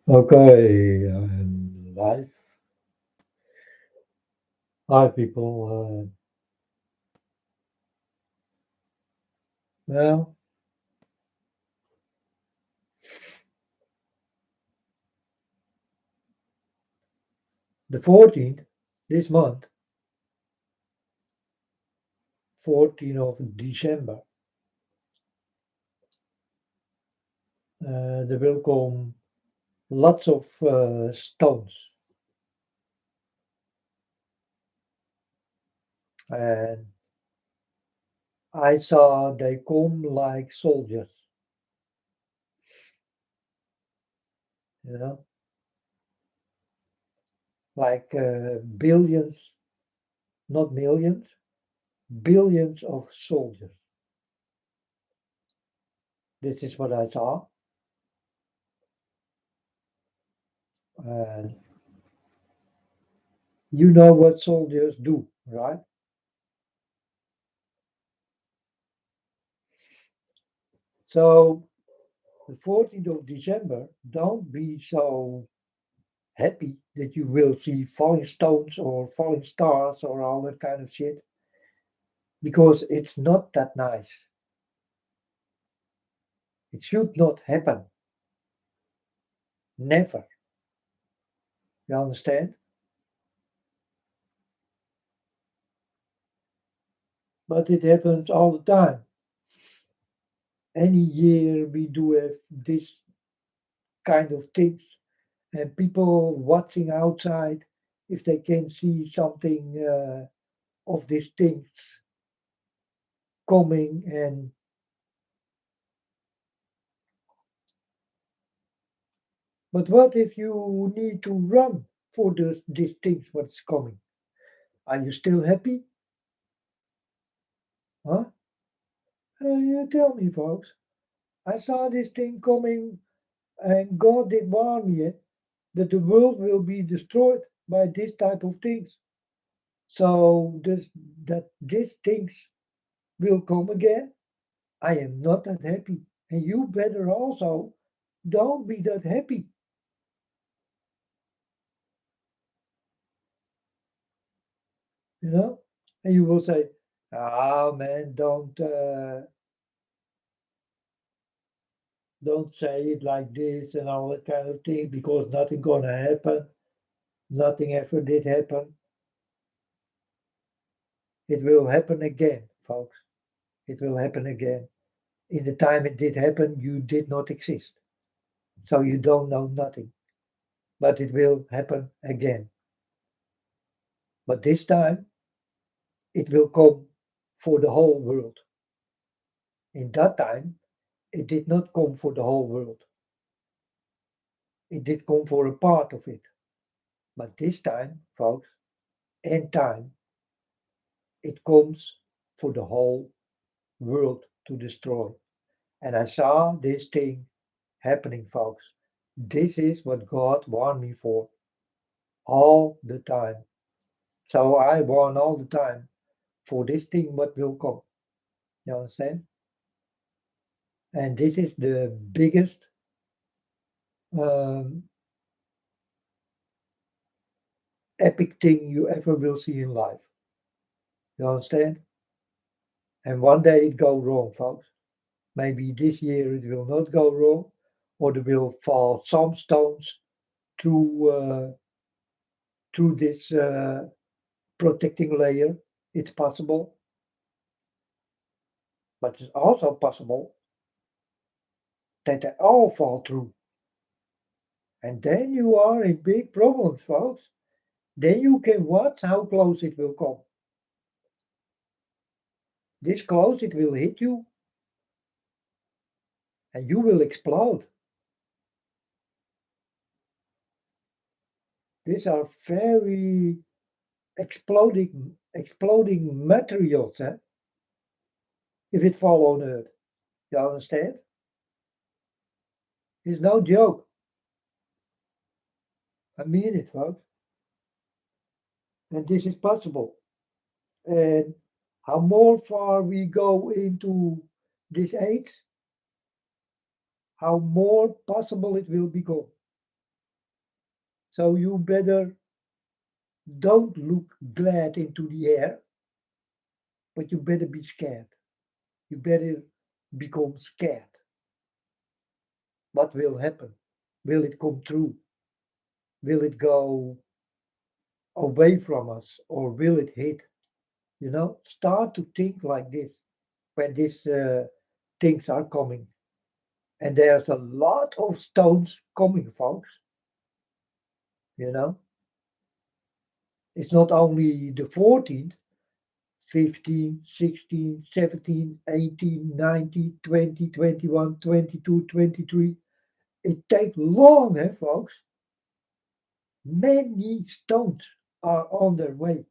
Okay, and live. Hi, people. Well, the 14th, this month, 14th of December, there will come lots of stones. And I saw they come like soldiers, you know, like billions, not millions, billions of soldiers. This is what I saw. And you know what soldiers do, right? So the 14th of December, don't be so happy that you will see falling stones or falling stars or all that kind of shit because it's not that nice. It should not happen. Never. You understand? But it happens all the time. Any year we do have this kind of things, and people watching outside if they can see something of these things coming. And but what if you need to run for these things? What's coming? Are you still happy? Huh? You tell me, folks. I saw this thing coming, and God did warn me that the world will be destroyed by this type of things. So that these things will come again. I am not that happy, and you better also don't be that happy, you know. And you will say, "Ah, man, don't say it like this and all that kind of thing because nothing gonna happen. Nothing ever did happen. It will happen again, folks. It will happen again. In the time it did happen, you did not exist. So you don't know nothing. But it will happen again. But this time, it will come for the whole world. In that time, it did not come for the whole world. It did come for a part of it. But this time, folks, in time, it comes for the whole world to destroy. And I saw this thing happening, folks. This is what God warned me for all the time. So I warn all the time for this thing what will come. You understand? And this is the biggest um, epic thing you ever will see in life. You understand? And one day it go wrong, folks. Maybe this year it will not go wrong, or there will fall some stones through this protecting layer. It's possible, but it's also possible that they all fall through. And then you are in big problems, folks. Then you can watch how close it will come. This close it will hit you and you will explode. These are very exploding materials, if it fall on Earth. You understand? It's no joke. I mean it, folks. And this is possible. And how more far we go into this age, how more possible it will become. So you better don't look glad into the air, but you better be scared. You better become scared. What will happen? Will it come true? Will it go away from us or will it hit? Start to think like this when these things are coming. And there's a lot of stones coming, folks. You know, it's not only the 14th, 15, 16, 17, 18, 19, 20, 21, 22, 23. It takes long, folks. Many stones are on their way,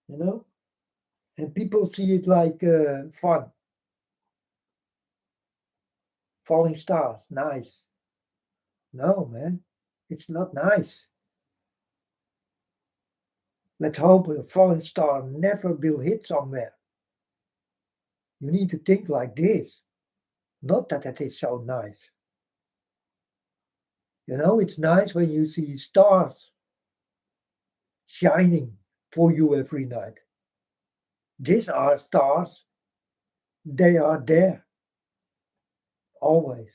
you know, and people see it like fun. Falling stars, nice. No, man, it's not nice. Let's hope a falling star never will hit somewhere. You need to think like this. Not that it is so nice. It's nice when you see stars shining for you every night. These are stars. They are there always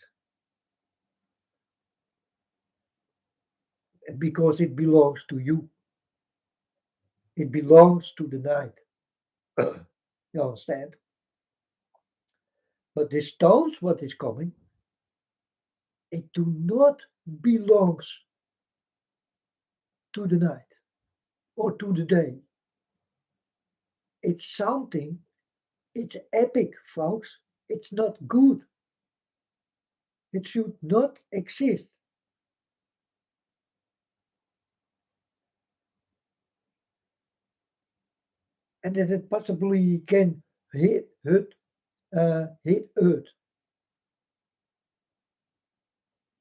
because it belongs to you. It belongs to the night. You understand? But the stones, what is coming, it do not belongs to the night or to the day. It's something. It's epic, folks. It's not good. It should not exist. And that it possibly can hit Earth, you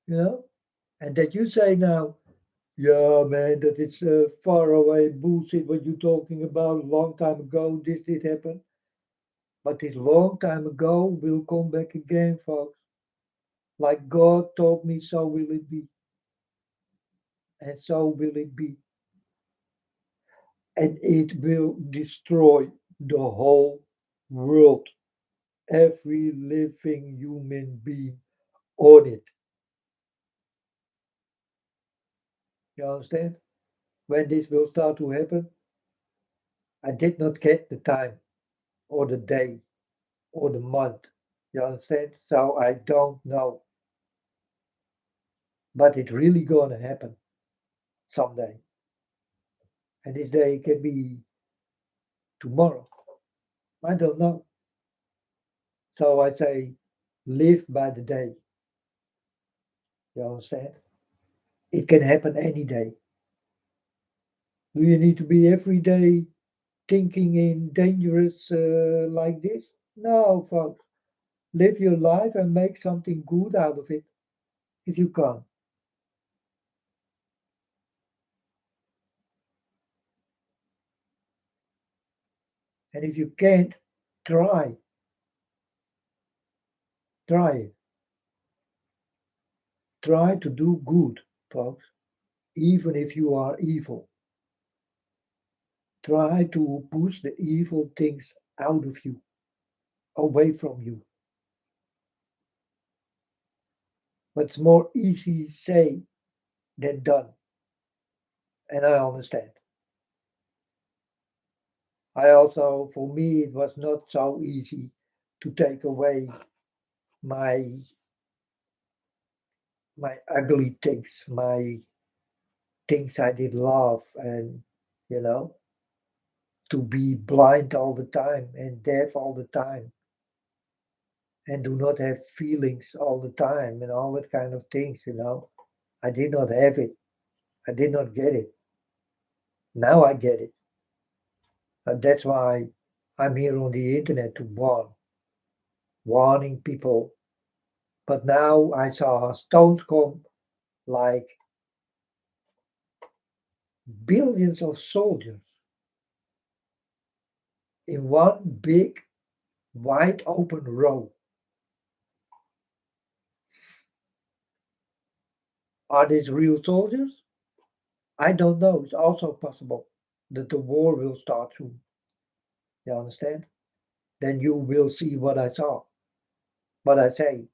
know? And that you say now, yeah, man, that it's far away bullshit what you're talking about. A long time ago, this did happen. But this long time ago will come back again, folks. Like God told me, so will it be. And so will it be. And it will destroy the whole world. Every living human being on it. You understand? When this will start to happen, I did not get the time or the day or the month. You understand? So I don't know. But it's really gonna happen someday. And this day can be tomorrow. I don't know. So I say live by the day. You understand? It can happen any day. Do you need to be every day thinking in dangerous like this? No, folks. Live your life and make something good out of it if you can. And if you can't, try. Try it. Try to do good, folks, even if you are evil. Try to push the evil things out of you, away from you. But it's more easy say than done. And I understand. I also, for me, it was not so easy to take away my my ugly things, my things I did love, and you know, to be blind all the time and deaf all the time and do not have feelings all the time and all that kind of things. I did not have it. I did not get it. Now I get it. And that's why I'm here on the internet to warning people. But now I saw stones come like billions of soldiers in one big, wide open row. Are these real soldiers? I don't know. It's also possible that the war will start soon. You understand? Then you will see what I saw, what I say.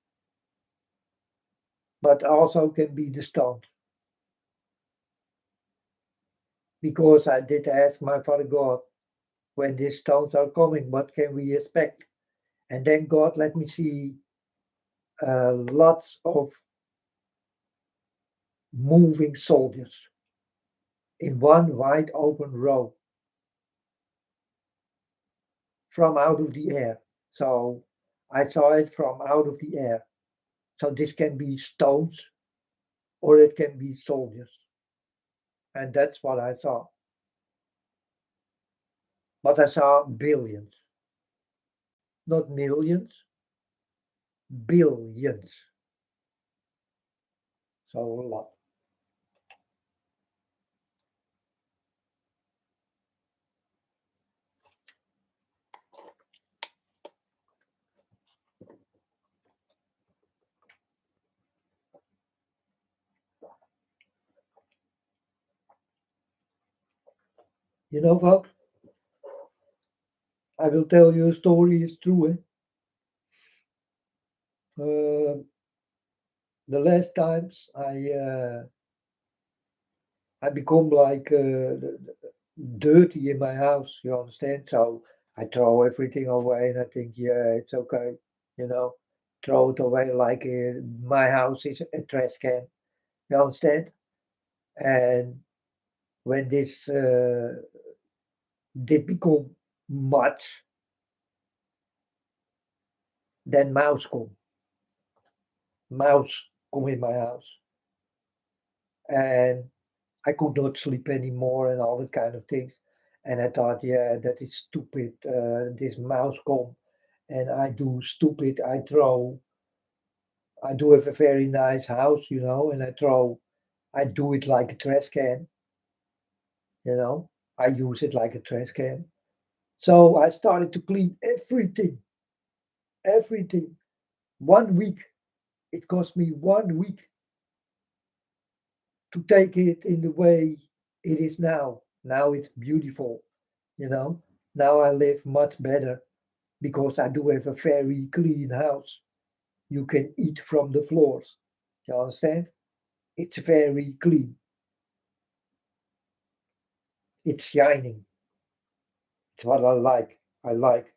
But also can be the stones. Because I did ask my Father God, when these stones are coming, what can we expect? And then God let me see lots of moving soldiers in one wide open row from out of the air. So I saw it from out of the air. So this can be stones or it can be soldiers. And that's what I saw. But I saw billions, not millions, billions. So a lot. You know, folks, I will tell you a story. It's true. The last times I become like dirty in my house. You understand? So I throw everything away, and I think, yeah, it's okay. You know, throw it away like my house is a trash can. You understand? And when this did become much, then mouse come in my house, and I could not sleep anymore and all that kind of things. And I thought, yeah, that is stupid. This mouse come and I do stupid. I do have a very nice house, and I do it like a trash can, you know. I use it like a trash can. So I started to clean everything, everything. 1 week. It cost me 1 week to take it in the way it is now. Now it's beautiful, you know. Now I live much better because I do have a very clean house. You can eat from the floors. You understand? It's very clean. It's shining. It's what I like. I like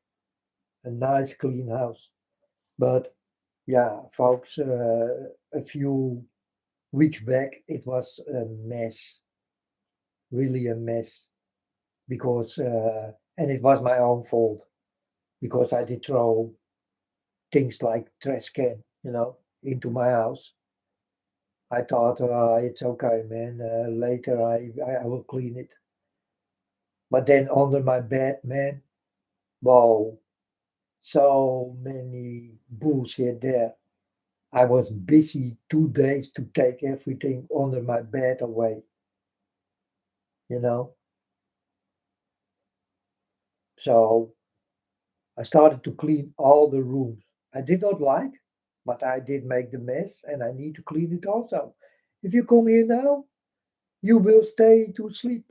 a nice clean house. But yeah, folks, a few weeks back it was a mess, really a mess, because and it was my own fault because I did throw things like trash can, into my house. I thought, it's okay, man. Later I will clean it. But then under my bed, man, wow, so many bullshit there. I was busy 2 days to take everything under my bed away, you know. So I started to clean all the rooms. I did not like, but I did make the mess and I need to clean it also. If you come here now, you will stay to sleep.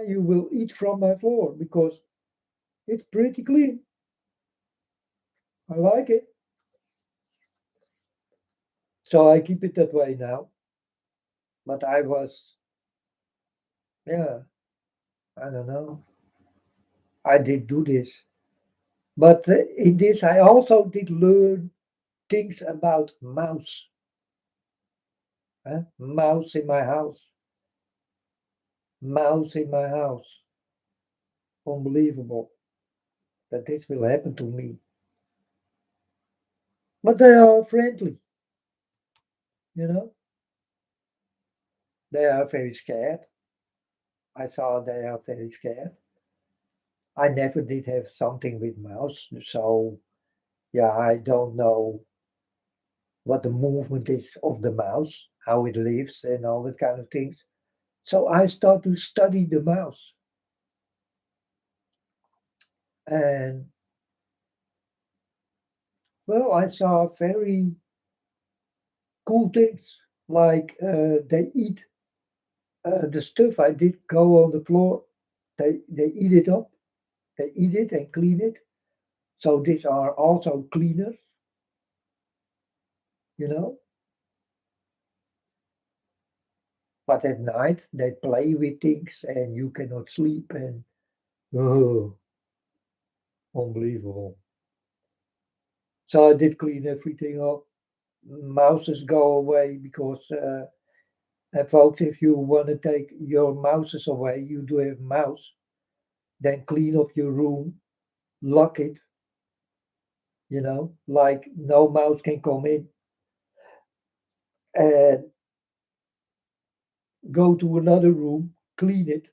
You will eat from my floor because it's pretty clean. I like it. So I keep it that way now. But yeah, I don't know. I did do this. But in this, I also did learn things about mouse. Mouse in my house. Mouse in my house. Unbelievable that this will happen to me. But they are friendly, you know. They are very scared. I saw they are very scared. I never did have something with mouse, so yeah, I don't know what the movement is of the mouse, how it lives, and all that kind of things. So I start to study the mouse, and well, I saw very cool things. like they eat the stuff I did go on the floor. They eat it up. They eat it and clean it. So these are also cleaners, you know. But at night they play with things and you cannot sleep and oh, unbelievable. So I did clean everything up. Mouses go away because and folks, if you want to take your mouses away, you do have mouse. Then clean up your room, lock it, like no mouse can come in, and go to another room, clean it,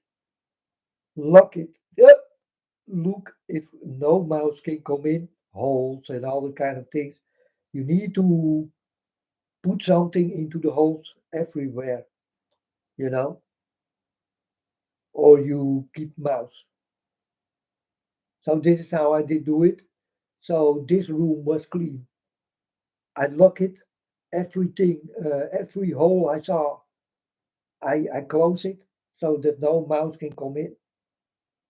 lock it. Yep. Look if no mouse can come in, holes and all the kind of things. You need to put something into the holes everywhere, you know, or you keep mouse. So this is how I did do it. So this room was clean. I lock it, everything, every hole I saw, I close it so that no mouse can come in.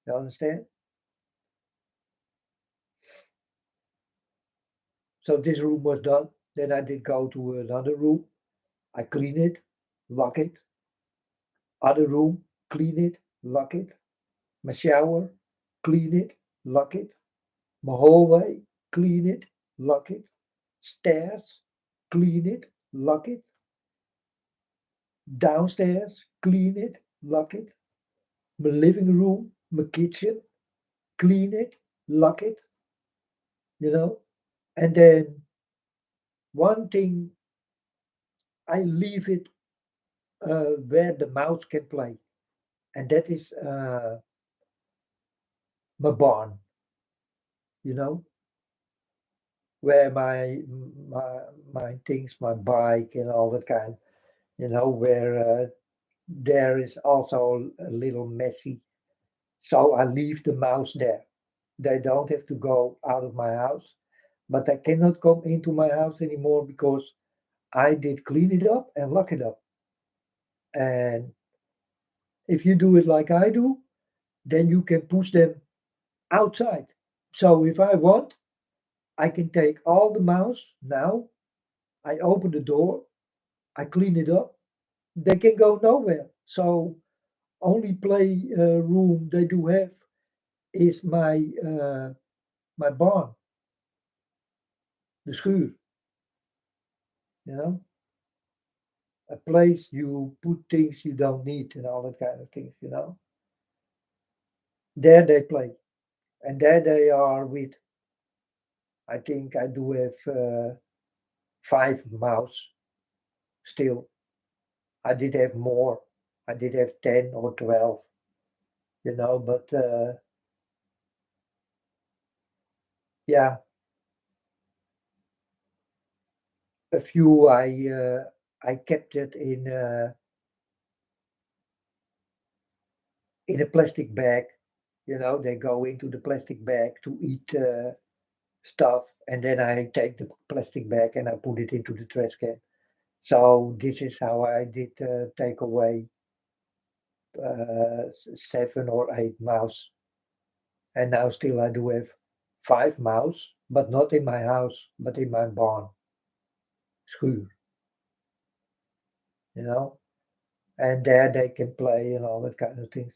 You understand? So this room was done. Then I did go to another room. I clean it, lock it. Other room, clean it, lock it. My shower, clean it, lock it. My hallway, clean it, lock it. Stairs, clean it, lock it. Downstairs, clean it, lock it. My living room, my kitchen, clean it, lock it, you know. And then one thing, I leave it where the mouse can play, and that is my barn, you know, where my things, my bike and all that kind, where there is also a little messy. So I leave the mouse there. They don't have to go out of my house, but they cannot come into my house anymore because I did clean it up and lock it up. And if you do it like I do, then you can push them outside. So if I want, I can take all the mouse now. I open the door, I clean it up. They can go nowhere. So only play room they do have is my barn, the schuur. You know, a place you put things you don't need and all that kind of things. There they play, and there they are with. I think I do have 5 mouse still. I did have more. I did have 10 or 12. But yeah, a few I kept it in a plastic bag. They go into the plastic bag to eat stuff, and then I take the plastic bag and I put it into the trash can. So this is how I did take away 7 or 8 mouse, and now still I do have 5 mouse, but not in my house, but in my barn, schuur, you know, and there they can play and all that kind of things.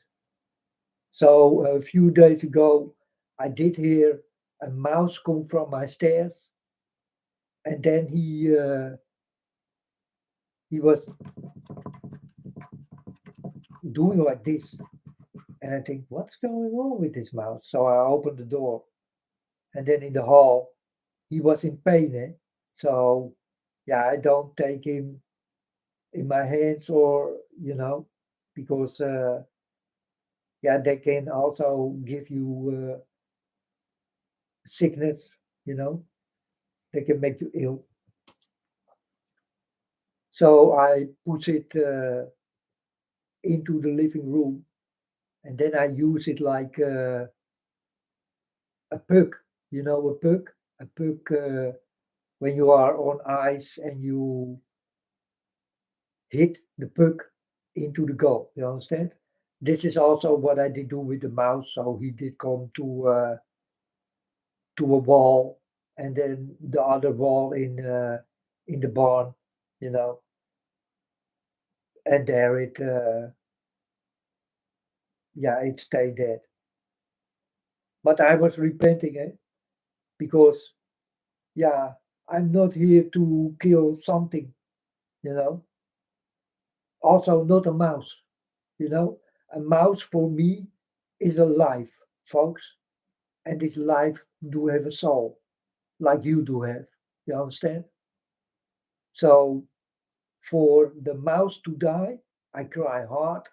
So a few days ago, I did hear a mouse come from my stairs, and then he was doing like this, and I think, what's going on with this mouse? So I opened the door, and then in the hall, he was in pain. So yeah, I don't take him in my hands or because yeah, they can also give you sickness. You know, they can make you ill. So I put it into the living room, and then I use it like a puck. A puck. A puck when you are on ice and hit the puck into the goal. You understand? This is also what I did do with the mouse. So he did come to a wall, and then the other wall in the barn, you know, and there it yeah, it stayed dead. But I was repenting it because yeah, I'm not here to kill something, you know. Also, not a mouse, you know. A mouse for me is a life, folks, and this life do have a soul, like you do have. You understand? So for the mouse to die, I cry hard,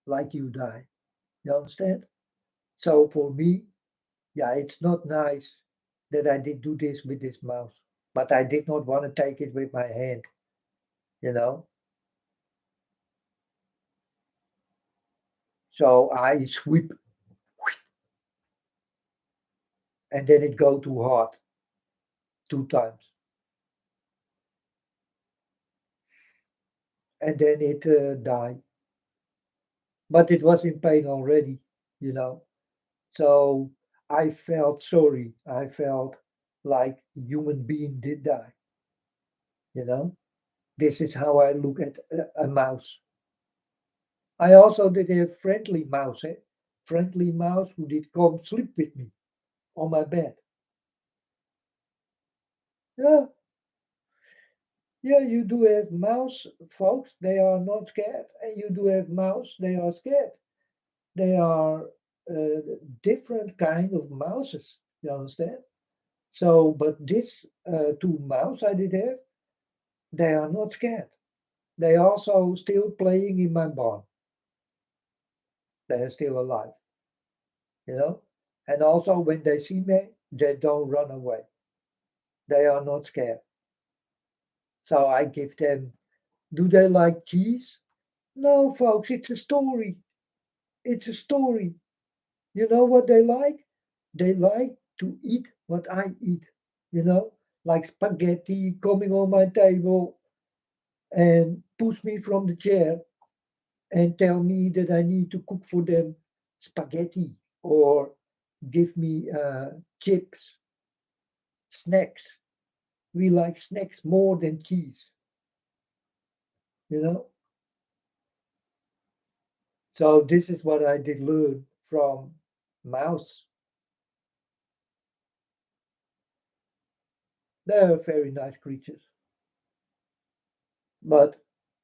like you die. You understand? So for me, yeah, it's not nice that I did do this with this mouse, but I did not want to take it with my hand, you know. So I sweep, and then it go too hard 2 times, and then it die. But it was in pain already, you know. So I felt sorry. I felt like a human being did die, you know. This is how I look at a mouse. I also did a friendly mouse, eh? Friendly mouse who did come sleep with me on my bed. Yeah, yeah, you do have mouse, folks. They are not scared, and you do have mouse. They are scared. They are uh, different kind of mouses. You understand? So, but this two mouse I did have, they are not scared. They also still playing in my barn. They are still alive, you know. And also when they see me, they don't run away. They are not scared. So I give them. Do they like cheese? No, folks. It's a story. It's a story. You know what they like? They like to eat what I eat. You know, like spaghetti coming on my table and push me from the chair and tell me that I need to cook for them spaghetti or give me chips, snacks. We like snacks more than cheese, you know. So this is what I did learn from mouse. They're very nice creatures, but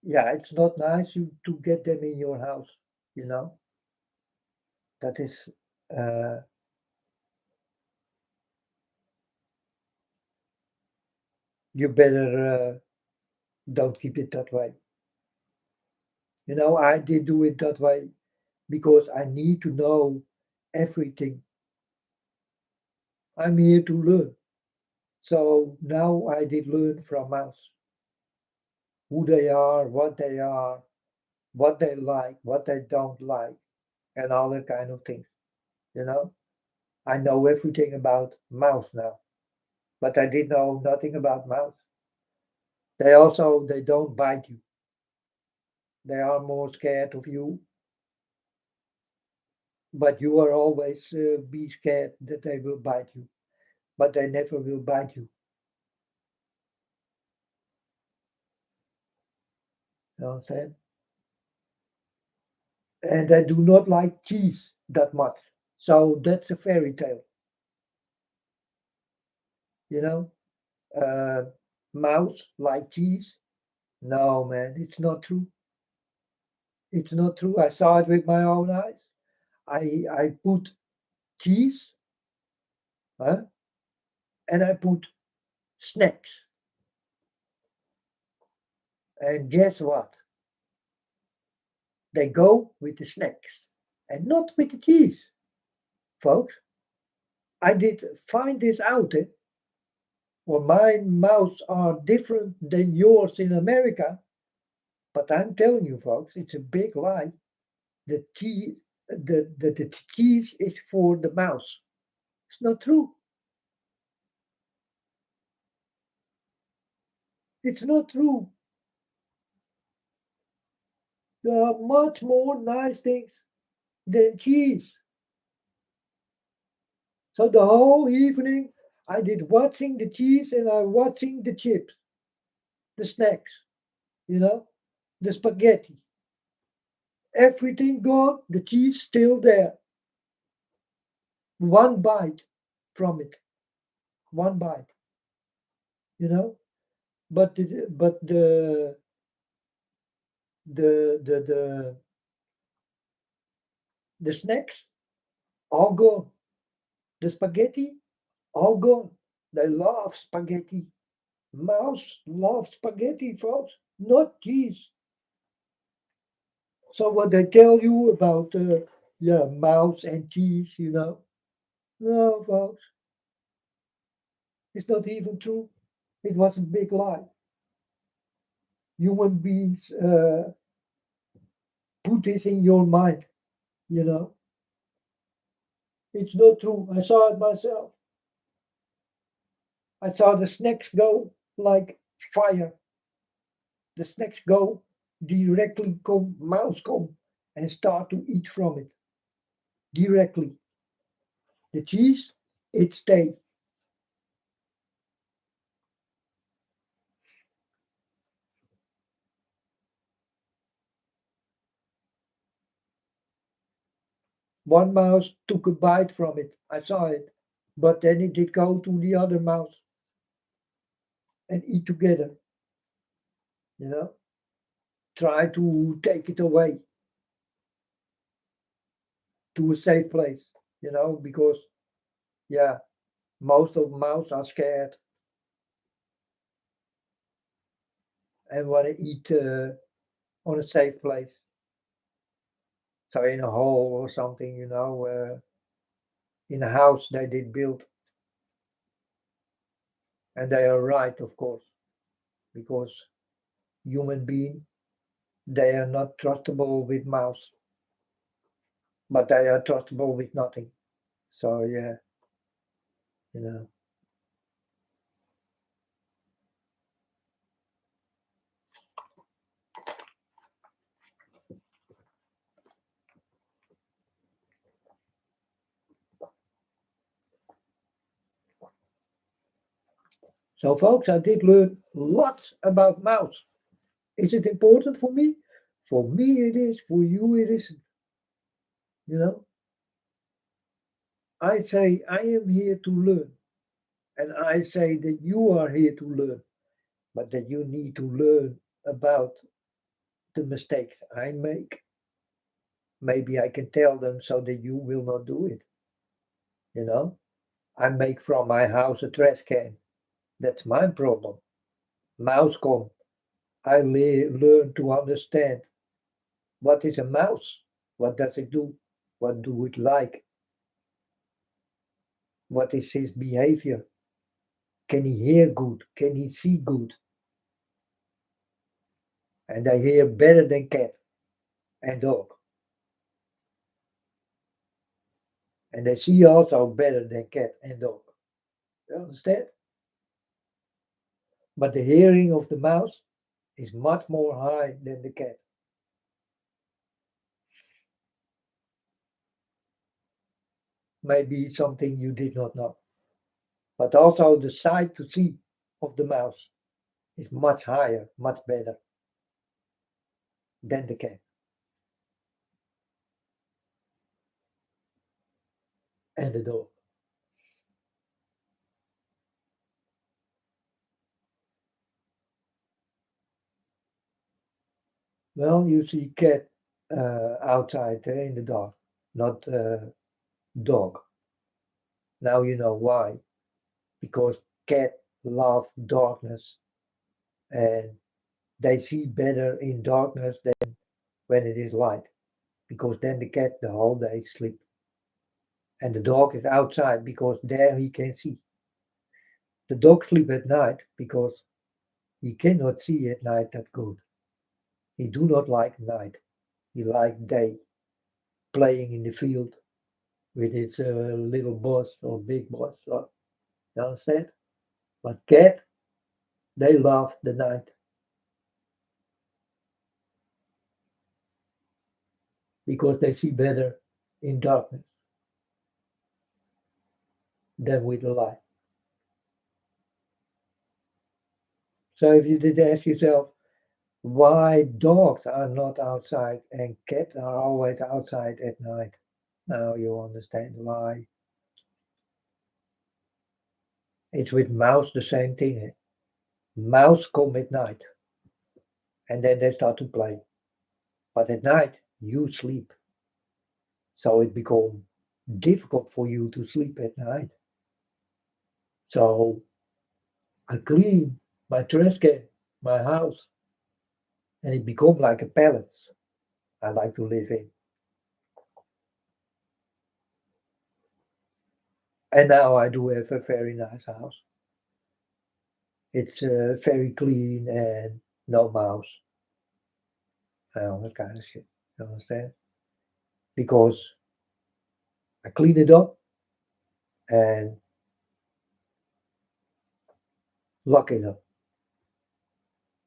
yeah, it's not nice to get them in your house. You know, that is uh, you better don't keep it that way. You know, I did do it that way because I need to know everything. I'm here to learn. So now I did learn from mouse who what they like, what they don't like, and all that kind of things. You know, I know everything about mouse now, but I did know nothing about mouse. They don't bite you. They are more scared of you, but you are always be scared that they will bite you. But they never will bite you. You know what I'm saying? And they do not like cheese that much. So that's a fairy tale, you know. Uh, Mouse like cheese? No, man, it's not true. It's not true. I saw it with my own eyes. I put cheese, huh, and I put snacks, and guess what? They go with the snacks, and not with the cheese, folks. I did find this out. Eh? Well, my mouse are different than yours in America, but I'm telling you, folks, it's a big lie. The cheese, the cheese is for the mouse. It's not true. It's not true. There are much more nice things than cheese. So the whole evening I did watching the cheese and I watching the chips, the snacks, you know, the spaghetti. Everything gone, the cheese still there. One bite from it, one bite, you know. But the the snacks all gone. The spaghetti all gone. They love spaghetti. Mouse loves spaghetti, folks, not cheese. So what they tell you about yeah, mouse and cheese, no, folks, it's not even true. It was a big lie. Human beings put this in your mind, you know. It's not true. I saw it myself. I saw the snacks go like fire. The snacks go directly come, mouse come and start to eat from it directly. The cheese, it stay. One mouse took a bite from it. I saw it. But then it did go to the other mouse and eat together, you know. Try to take it away to a safe place, because yeah, most of mouse are scared and want to eat on a safe place. So in a hole or something, in a house they did build, and they are right, of course, because human being they are not trustable with mouse, but they are trustable with nothing. So yeah, you know. So folks, I did learn lots about mouse. Is it important for me? For me it is. For you it isn't. You know, I say I am here to learn, and I say that you are here to learn, but that you need to learn about the mistakes I make. Maybe I can tell them so that you will not do it. You know, I make from my house a trash can. That's my problem. Mouse come. I learn to understand what is a mouse. What does it do? What do it like? What is his behavior? Can he hear good? Can he see good? And I hear better than cat and dog. And they see also better than cat and dog. You understand? But the hearing of the mouse is much more high than the cat. Maybe something you did not know. But also the sight to see of the mouse is much higher, much better than the cat and the dog. Well, you see cat outside in the dark, not dog. Now you know why. Because cat love darkness and they see better in darkness than when it is light. Because then the cat the whole day sleep. And the dog is outside because there he can see. The dog sleep at night because he cannot see at night that good. He do not like night. He like day, playing in the field with his little boss or big boss. Or, you understand? But cat, they love the night. because they see better in darkness than with the light. So if you did ask yourself why dogs are not outside and cats are always outside at night, now you understand why. It's with mouse the same thing. Eh? Mouse come at night and then they start to play. But at night you sleep. So it becomes difficult for you to sleep at night. So I clean my trash can, my house, and it becomes like a palace I like to live in. And now I do have a very nice house. It's very clean and no mouse and all that kind of shit. You understand? Because I clean it up and lock it up.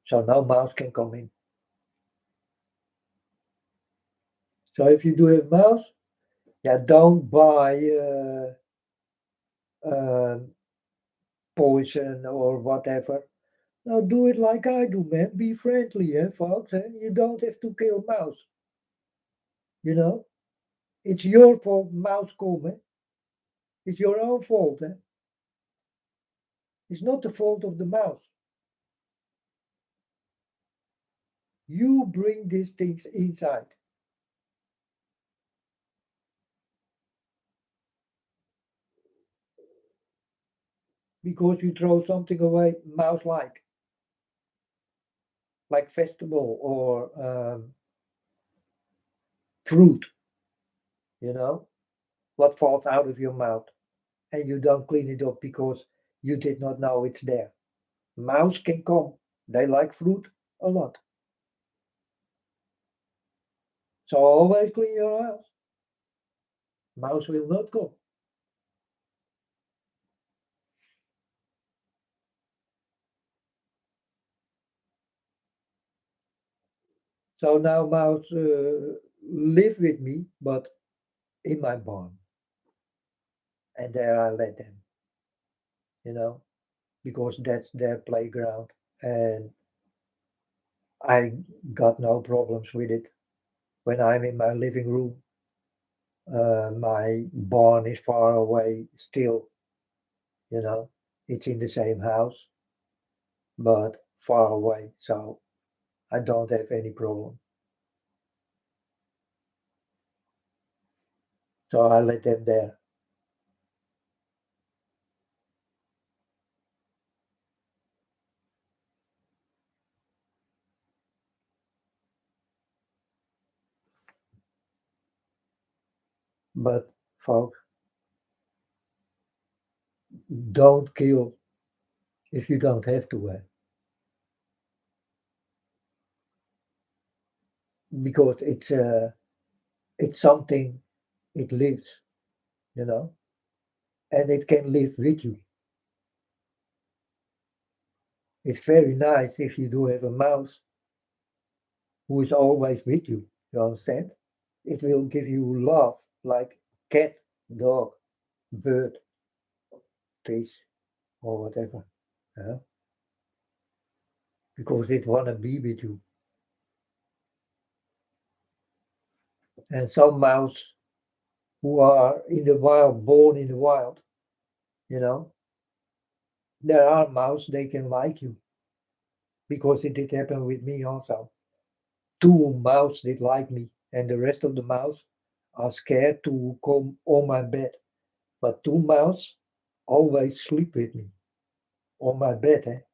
So no mouse can come in. So if you do have mouse, yeah, don't buy um, poison or whatever. Now do it like I do, man. Be friendly, folks. You don't have to kill mouse. You know, it's your fault. Mouse come. It's your own fault. It's not the fault of the mouse. You bring these things inside because you throw something away. Mouse like vegetable or fruit. You know what falls out of your mouth, and you don't clean it up because you did not know it's there. Mouse can come. They like fruit a lot. So always clean your house. Mouse will not come. So now mouse live with me, but in my barn, and there I let them, you know, because that's their playground, and I got no problems with it. When I'm in my living room, my barn is far away still, you know, it's in the same house, but far away, so I don't have any problem. So I let them there. But folks, don't kill if you don't have to, because it's something, it lives, you know, and it can live with you. It's very nice if you do have a mouse who is always with you. You understand? It will give you love like cat, dog, bird, fish, or whatever. Yeah? Because it wanna be with you. And some mouse who are in the wild, born in the wild, you know, there are mouse they can like you because it did happen with me also. Two mouse did like me, and the rest of the mouse are scared to come on my bed. But two mouse always sleep with me on my bed.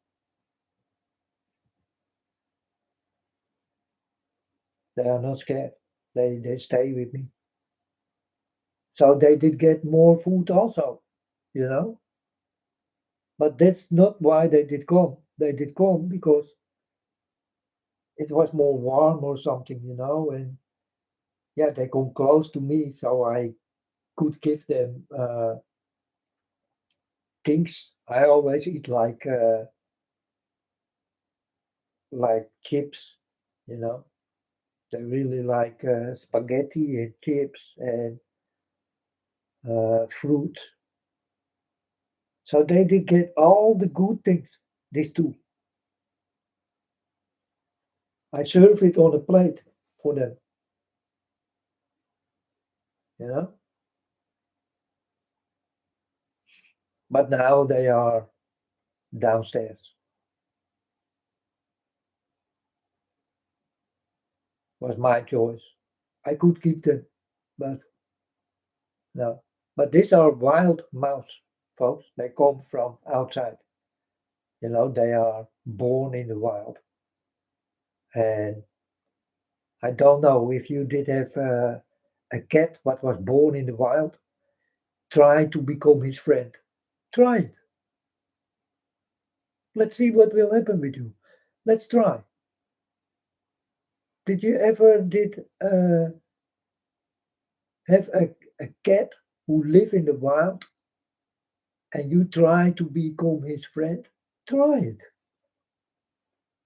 They are not scared. They stay with me. So they did get more food also, you know. But that's not why they did come. They did come because it was more warm or something, you know. And yeah, they come close to me, so I could give them things. I always eat like chips, you know. They really like spaghetti and chips and fruit. So they did get all the good things. These two. I serve it on a plate for them. You know. But now they are downstairs. Was my choice. I could keep them, but no. But these are wild mouse, folks. They come from outside. They are born in the wild. And I don't know if you did have a cat what was born in the wild. Try to become his friend. Try it. Let's see what will happen with you. Let's try. Did you ever did have a cat who live in the wild and you try to become his friend? Try it.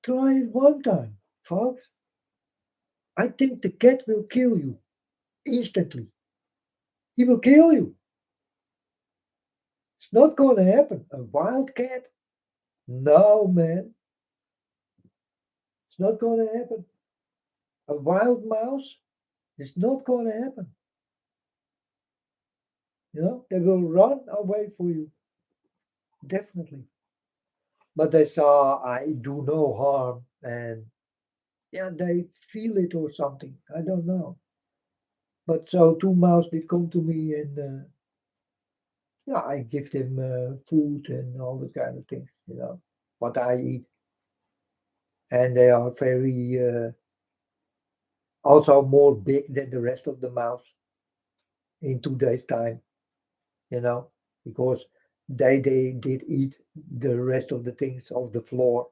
Try it one time, folks. I think the cat will kill you instantly. He will kill you. It's not going to happen. A wild cat? No, man. It's not going to happen. A wild mouse? It's not going to happen. They will run away for you. Definitely. But they saw I do no harm and yeah, they feel it or something. I don't know. But so two mouse did come to me and yeah, I give them food and all that kind of things, what I eat. And they are very also more big than the rest of the mouse in 2 days time, you know, because they did eat the rest of the things off the floor.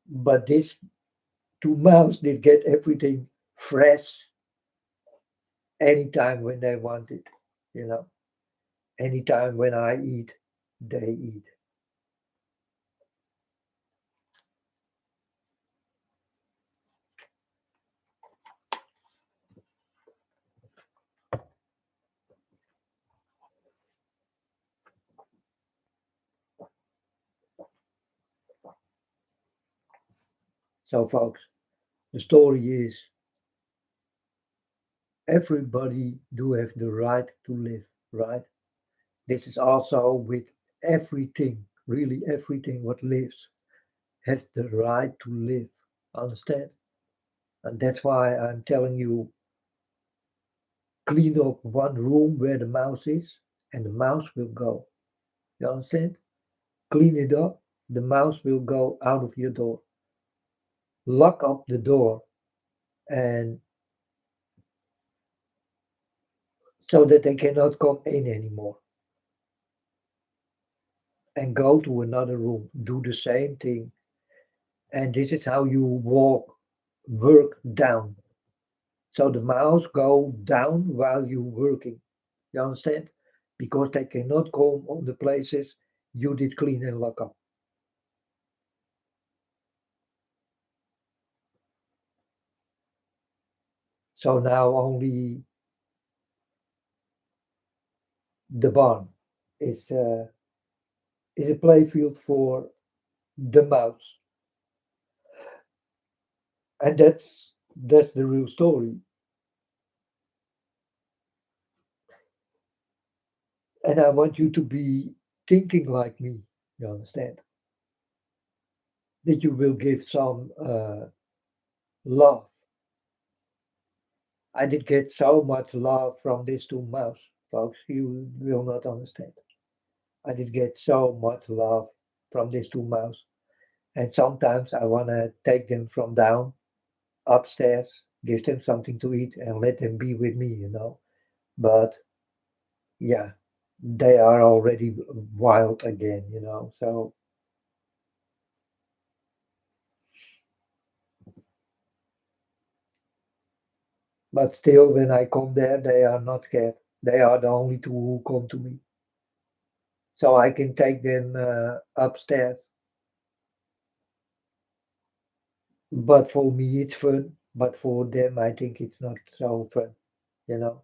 But this two mouse did get everything fresh anytime when they want it, you know. Anytime when I eat, they eat. So folks, the story is everybody do have the right to live, right? This is also with everything, really everything what lives has the right to live. Understand? And that's why I'm telling you, clean up one room where the mouse is, and the mouse will go. You understand? Clean it up, the mouse will go out of your door. Lock up the door, and so that they cannot come in anymore. And go to another room. Do the same thing. And this is how you work down. So the mouse go down while you working. You understand? Because they cannot come on the places you did clean and lock up. So now only the barn is uh, is a playfield for the mouse, and that's the real story. And I want you to be thinking like me. You understand? That you will give some love. I did get so much love from these two mouse, folks. You will not understand. I did get so much love from these two mouse. And sometimes I want to take them from down upstairs, give them something to eat, and let them be with me. But yeah, they are already wild again. So, but still, when I come there, they are not scared. They are the only two who come to me. So I can take them upstairs. But for me, it's fun. But for them, I think it's not so fun. You know,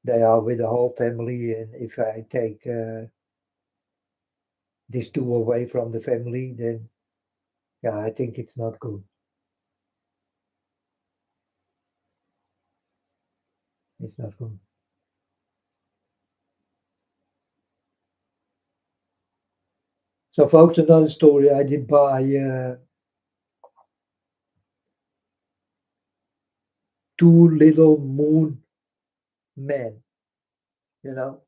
they are with the whole family, and if I take these two away from the family, then yeah, I think it's not good. It's not good. So, folks, another story. I did buy two little moon men. You know,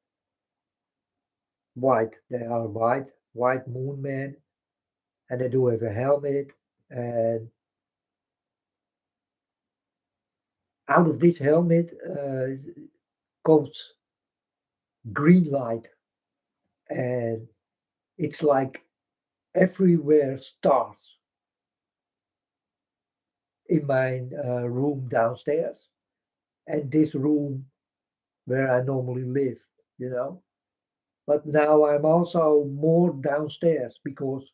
white. They are white, white moon men, and they do have a helmet. And out of this helmet comes green light, and it's like everywhere stars in my room downstairs, and this room where I normally live. You know, but now I'm also more downstairs because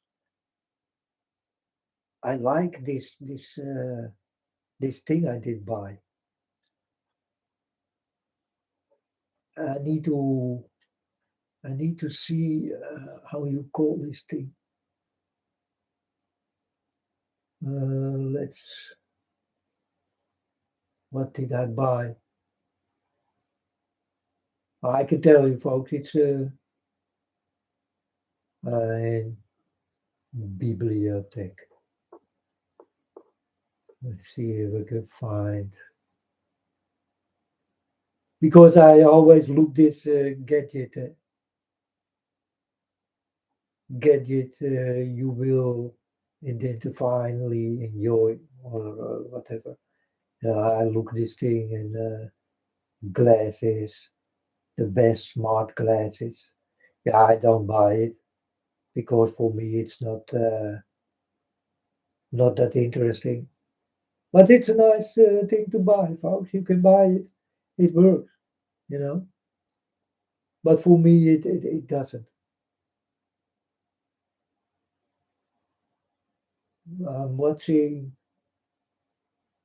I like this thing I did buy. I need to I need to see how you call this thing. Let's. What did I buy? I can tell you, folks. It's a bibliothèque. Let's see if we can find. Because I always look this gadget you will identifyingly enjoy or whatever. I look this thing and glasses, the best smart glasses. Yeah, I don't buy it because for me it's not that interesting. But it's a nice thing to buy, folks. You can buy it. It works, you know. But for me, it doesn't. I'm watching.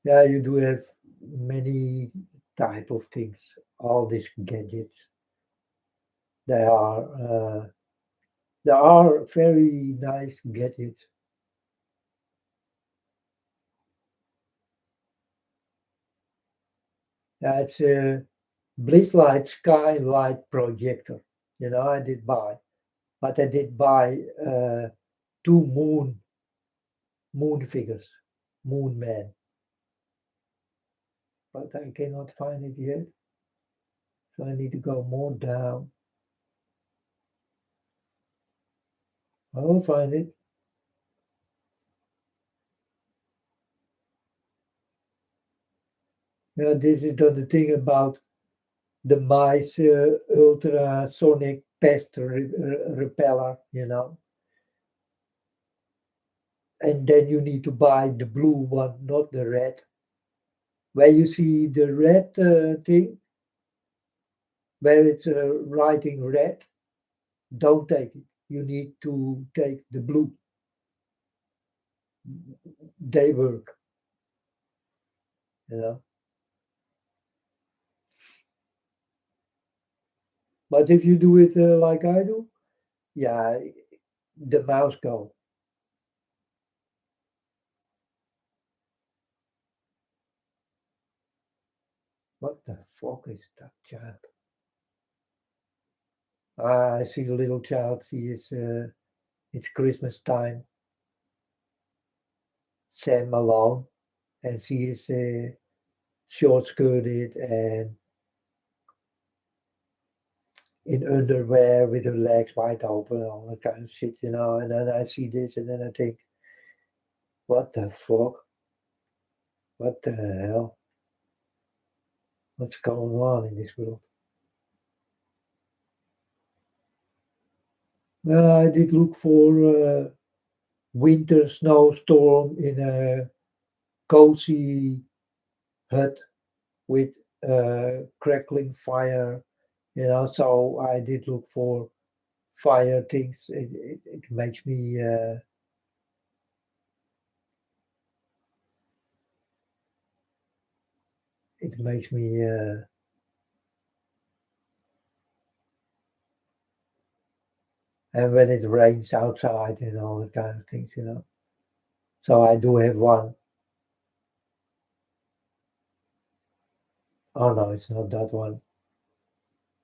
Yeah, you do have many type of things. All these gadgets. They are there are very nice gadgets. That's a Blitzlight skylight projector. I did buy, but I did buy two moon figures, moon man, but I cannot find it yet. So I need to go more down. I will find it. This is the thing about the mice ultrasonic pest repeller, and then you need to buy the blue one, not the red. Where you see the red thing, where it's writing red, don't take it. You need to take the blue. They work, you know. But if you do it like I do, yeah, the mouse go. What the fuck is that child? I see the little child. She is. It's Christmas time. Sam alone, and she is short skirted and in underwear with her legs wide open, all that kind of shit. And then I see this, and then I think, what the fuck? What the hell? What's going on in this world? Well, I did look for winter snowstorm in a cozy hut with crackling fire. So I did look for fire things. It makes me it makes me, and when it rains outside and all that kind of things, you know. So I do have one. Oh no, it's not that one.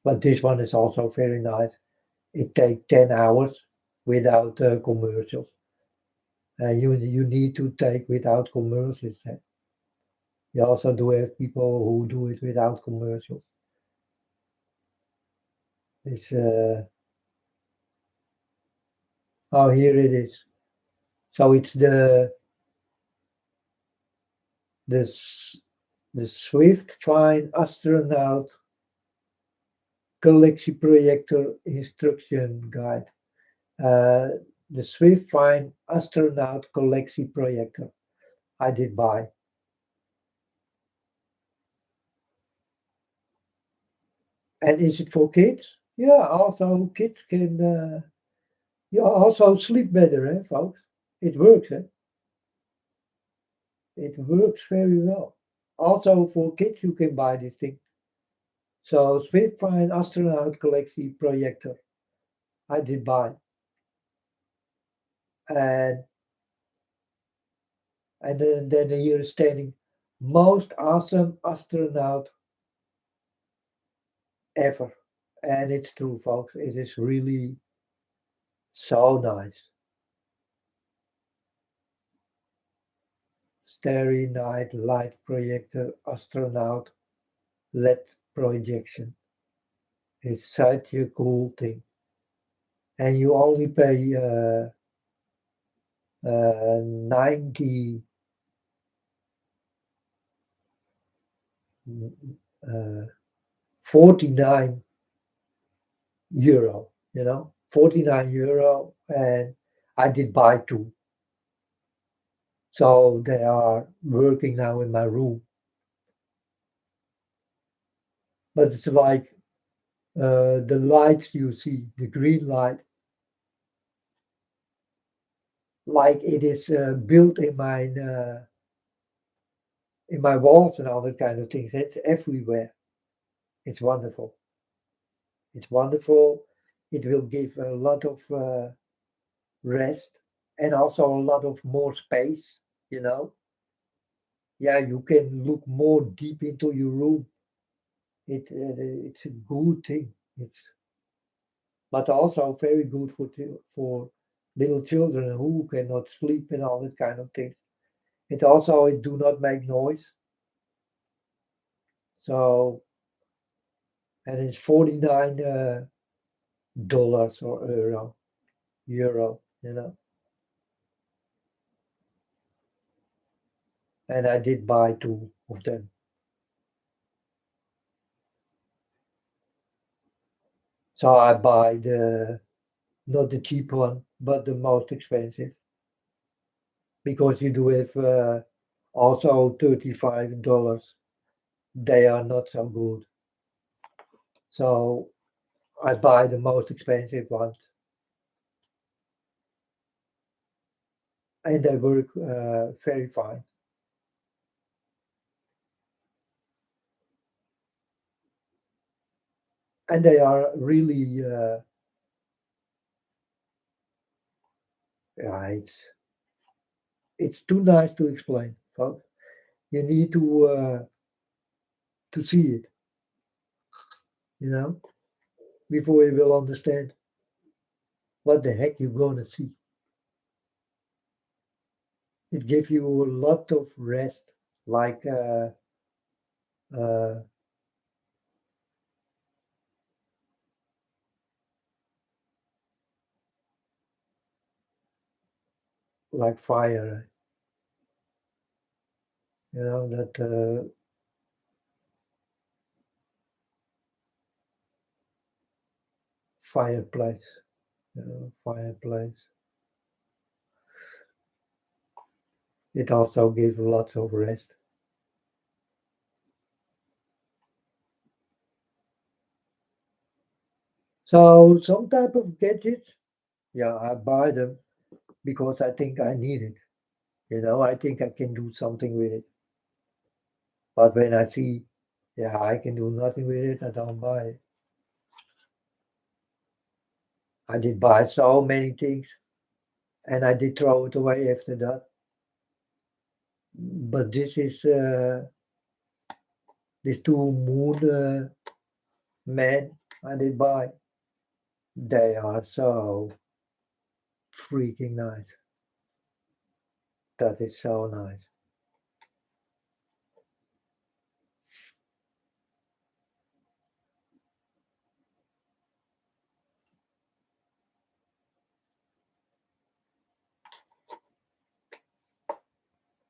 But this one is also very nice. It takes 10 hours without commercials. You need to take without commercials. You also do have people who do it without commercials. It's oh, here it is. So it's the s- the Swift Fine Astronaut Galaxy Projector Instruction Guide. Uh, the Swift Fine Astronaut Galaxy Projector. I did buy. And is it for kids? Yeah, also kids can you also sleep better, eh, folks? It works, eh? It works very well. Also for kids, you can buy this thing. So Spitfire Astronaut Galaxy Projector, I did buy, and then here is standing, most awesome astronaut ever, and it's true, folks. It is really so nice. Starry Night Light Projector Astronaut LED projection. It's such a cool thing, and you only pay 90 uh, 49 euro, 49 euro, and I did buy two. So they are working now in my room. But it's like the lights you see, the green light, like it is built in my walls and all that kind of things. It's everywhere. It's wonderful. It's wonderful. It will give a lot of rest and also a lot of more space, you know. Yeah, you can look more deep into your room. It's a good thing. It's but also very good for little children who cannot sleep and all that kind of thing. It do not make noise. So and it's $49 dollars or euro, and I did buy two of them. So I buy the not the cheap one, but the most expensive because you do have also $35. They are not so good. So I buy the most expensive ones, and they work very fine. And they are really, yeah, it's too nice to explain, folks. You need to see it, you know, before you will understand what the heck you're gonna see. It gives you a lot of rest, like uh, like fire, that fireplace, fireplace. It also gives lots of rest. So some type of gadgets, yeah, I buy them because I think I need it. I think I can do something with it. But when I see, yeah, I can do nothing with it, I don't buy it. I did buy so many things and I did throw it away after that. But this two moon men I did buy. They are so freaking nice. That is so nice.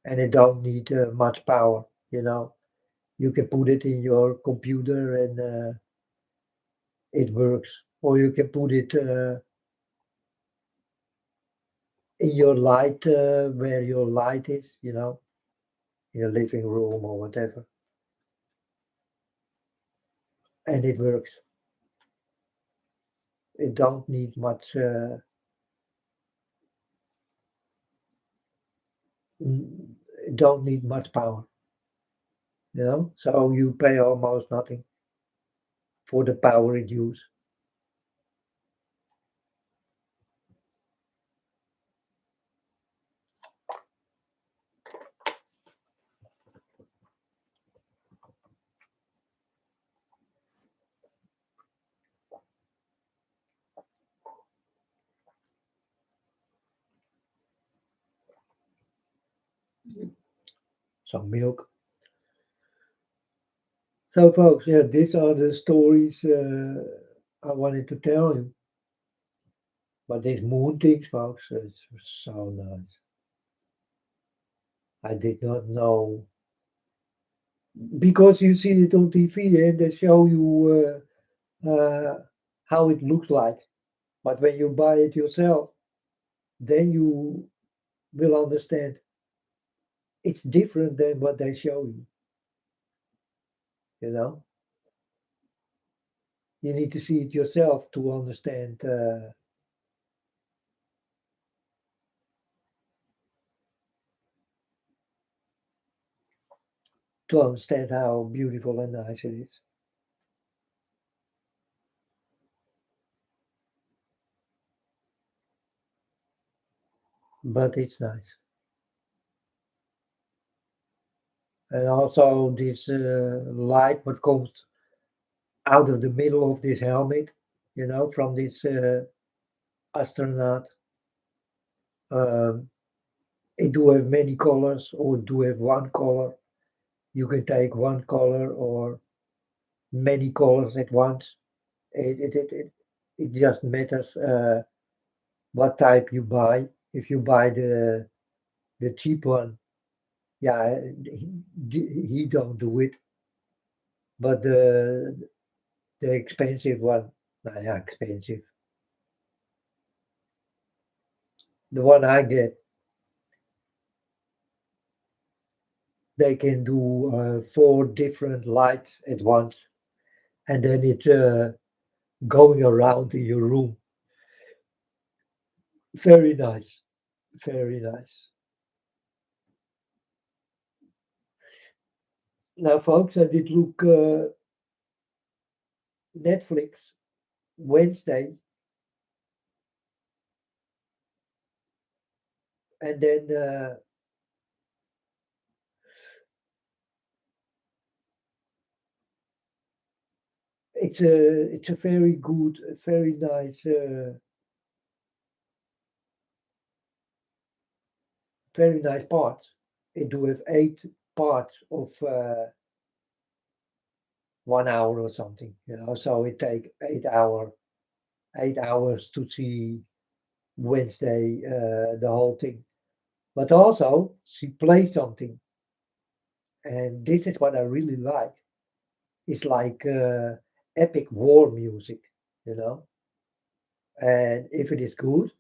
And it don't need much power, you know. You can put it in your computer and it works. Or you can put it in your light, where your light is, you know, in your living room or whatever. And it works. It don't need much. It don't need much power, you know. So you pay almost nothing for the power it uses. Some milk. So, folks, yeah, these are the stories I wanted to tell you. But these moon things, folks, it's so nice. I did not know because you see it on TV and they show you how it looks like. But when you buy it yourself, then you will understand it's different than what they show you. You know, you need to see it yourself to understand how beautiful and nice it is. But it's nice. And also this light what comes out of the middle of this helmet, you know, from this astronaut. Um, it do have many colors or do have one color. You can take one color or many colors at once. It just matters what type you buy. If you buy the cheap one, yeah, he don't do it. But the expensive one, nah, yeah, expensive. The one I get, they can do four different lights at once, and then it's going around in your room. Very nice, very nice. Now, folks, I did look Netflix Wednesday, and then it's a very good, very nice, very nice part. It do have 8 parts of 1 hour or something, you know. So it take 8 hours to see Wednesday the whole thing. But also she plays something, and this is what I really like. It's like epic war music, you know. And if it is good,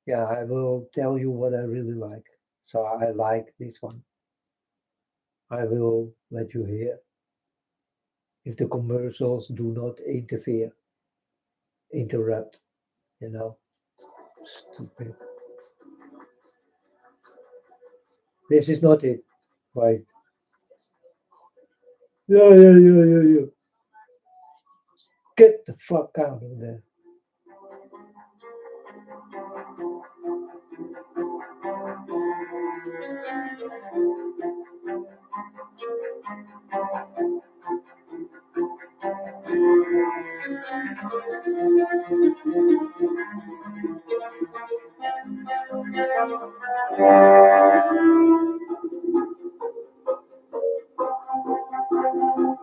yeah, I will tell you what I really like. So I like this one. I will let you hear if the commercials do not interrupt, you know. Stupid. This is not it. Right. Yeah, yeah, yeah, yeah, yeah. Get the fuck out of there.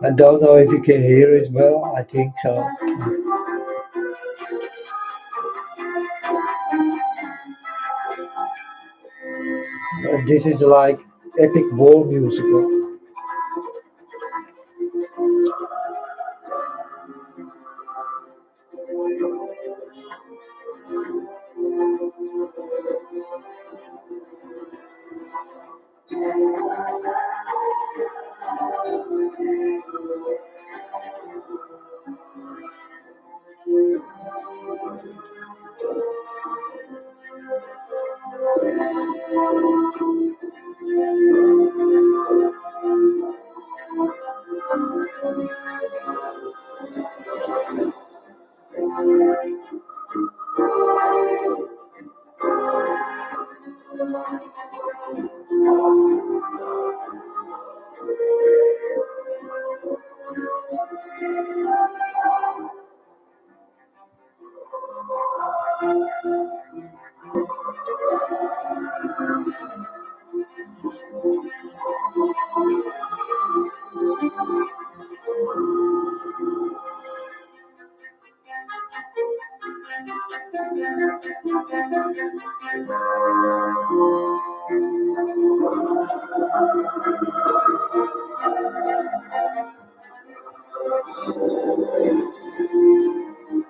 I don't know if you can hear it well. I think so. This is like epic war musical.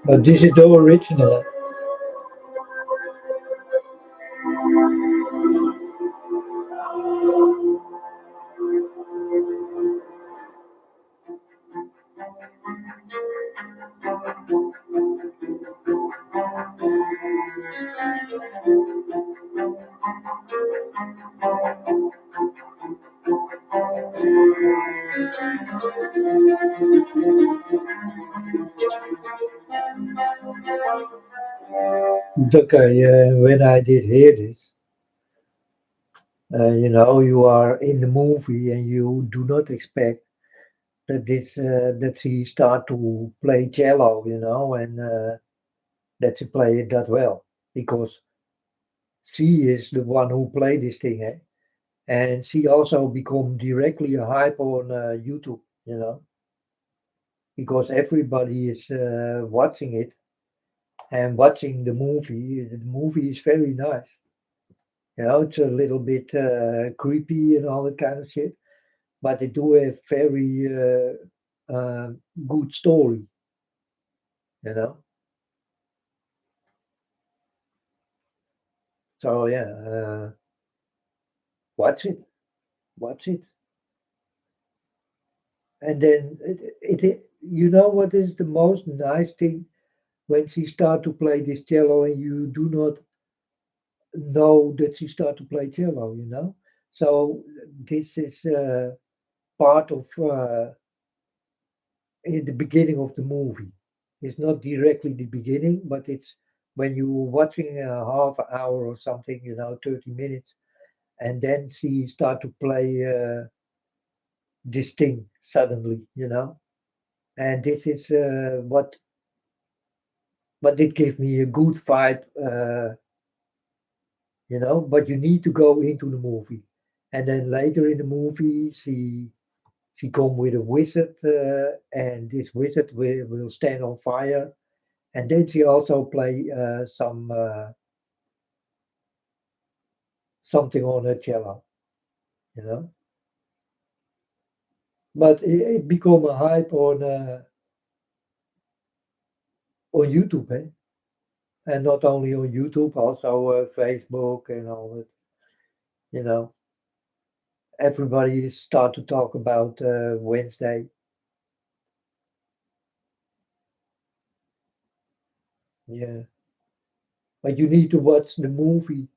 But this is the original. Okay, when I did hear this, you are in the movie and you do not expect that he start to play cello, and that he play it that well because she is the one who played this thing, eh? And she also become directly a hype on YouTube, because everybody is watching it and watching the movie. The movie is very nice. It's a little bit creepy and all that kind of shit, but they do a very good story, you know. So yeah, watch it, watch it, and then you know what is the most nice thing when she start to play this cello and you do not know that she start to play cello, So this is part of in the beginning of the movie. It's not directly the beginning, but it's when you're watching a half hour or something, 30 minutes, and then she start to play this thing suddenly, And this is what did give me a good vibe, But you need to go into the movie, and then later in the movie, she come with a wizard, and this wizard will stand on fire, and then she also play something on her cello, you know. But it become a hype on YouTube, eh? And not only on YouTube, also Facebook and all that. You know, everybody start to talk about Wednesday. Yeah, but you need to watch the movie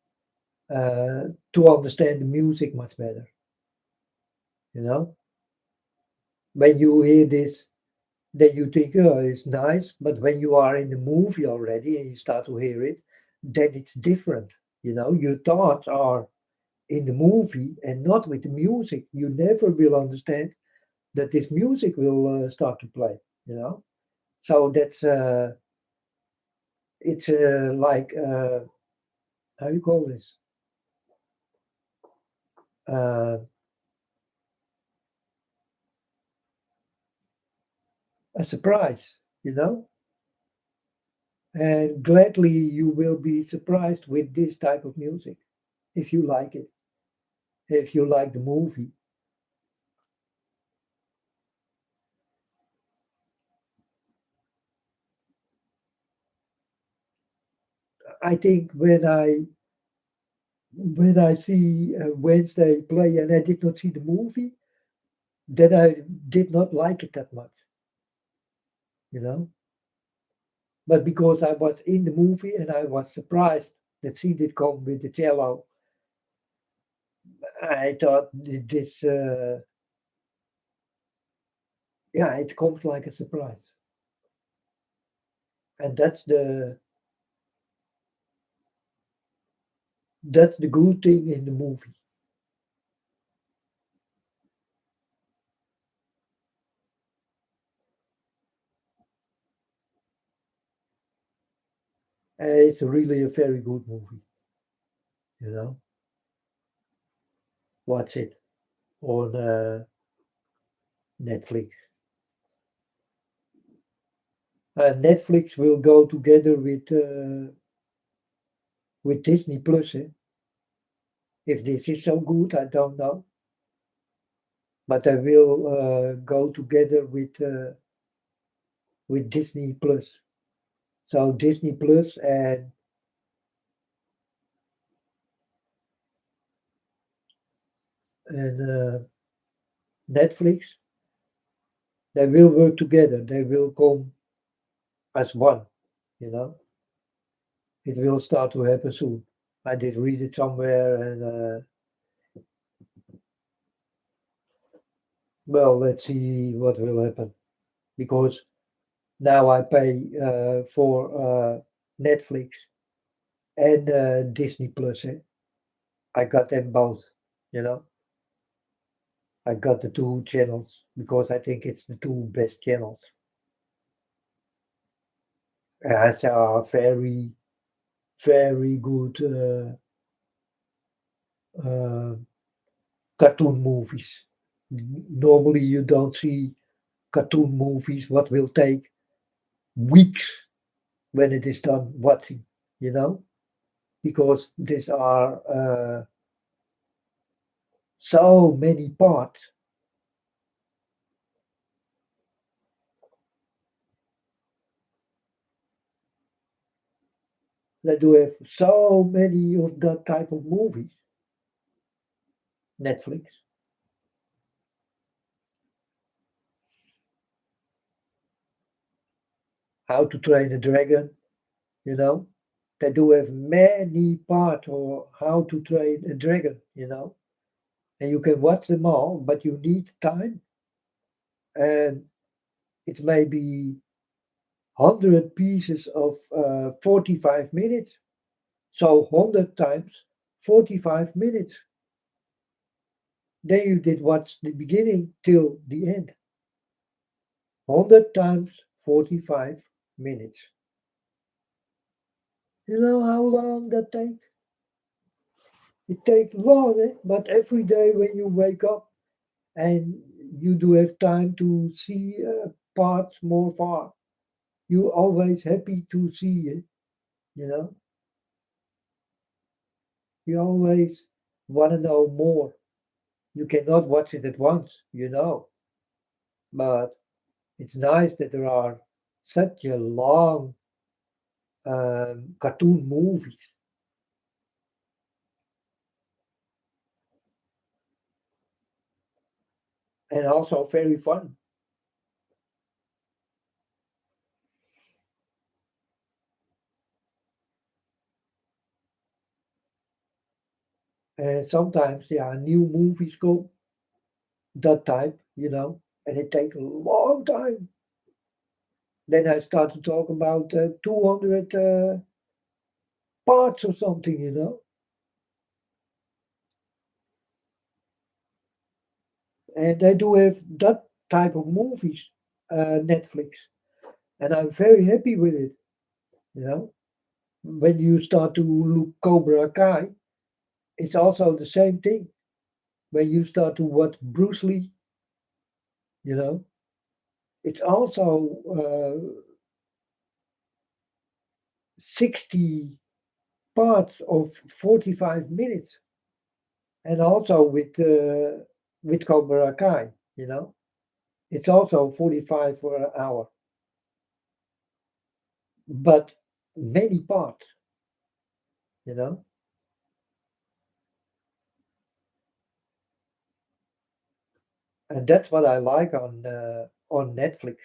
to understand the music much better. You know, When you hear this, then you think, oh, it's nice. But when you are in the movie already and you start to hear it, then it's different. Your thoughts are in the movie and not with the music. You never will understand that this music will start to play. You know, so that's it's like how you call this uh, a surprise. And gladly you will be surprised with this type of music if you like it, if you like the movie. I think when I see Wednesday play and I did not see the movie, then I did not like it that much, you know. But because I was in the movie and I was surprised that she did come with the cello, I thought this, yeah, it comes like a surprise, and that's the good thing in the movie. It's really a very good movie, you know. Watch it on Netflix. Netflix will go together with Disney Plus. Eh? If this is so good, I don't know, but they will go together with Disney Plus. So Disney Plus and Netflix, they will work together. They will come as one. You know, it will start to happen soon. I did read it somewhere, and well, let's see what will happen because now I pay for Netflix and Disney Plus. Eh? I got them both. You know, I got the two channels because I think it's the two best channels. It's a very, very good uh, cartoon movies. Normally, you don't see cartoon movies what will take weeks when it is done watching. You know, because these are so many parts. They do have so many of that type of movies. Netflix, How to Train a Dragon, you know. They do have many parts or How to Train a Dragon. And you can watch them all, but you need time. And it may be 100 pieces of 45 minutes. So 100 times 45 minutes. Then you did watch the beginning till the end. 100 times 45 minutes. You know how long that takes? It takes long, eh? But every day when you wake up and you do have time to see parts more far, you're always happy to see it. You know, you always want to know more. You cannot watch it at once, but it's nice that there are such a long cartoon movies and also very fun. And sometimes, yeah, new movies go that type. and it takes a long time. Then I start to talk about 200 parts or something, and they do have that type of movies, Netflix, and I'm very happy with it. You know, when you start to look Cobra Kai, it's also the same thing. When you start to watch Bruce Lee, you know, it's also 60 parts of 45 minutes, and also with Cobra Kai, it's also 45 for an hour, but many parts, you know, and that's what I like on Netflix.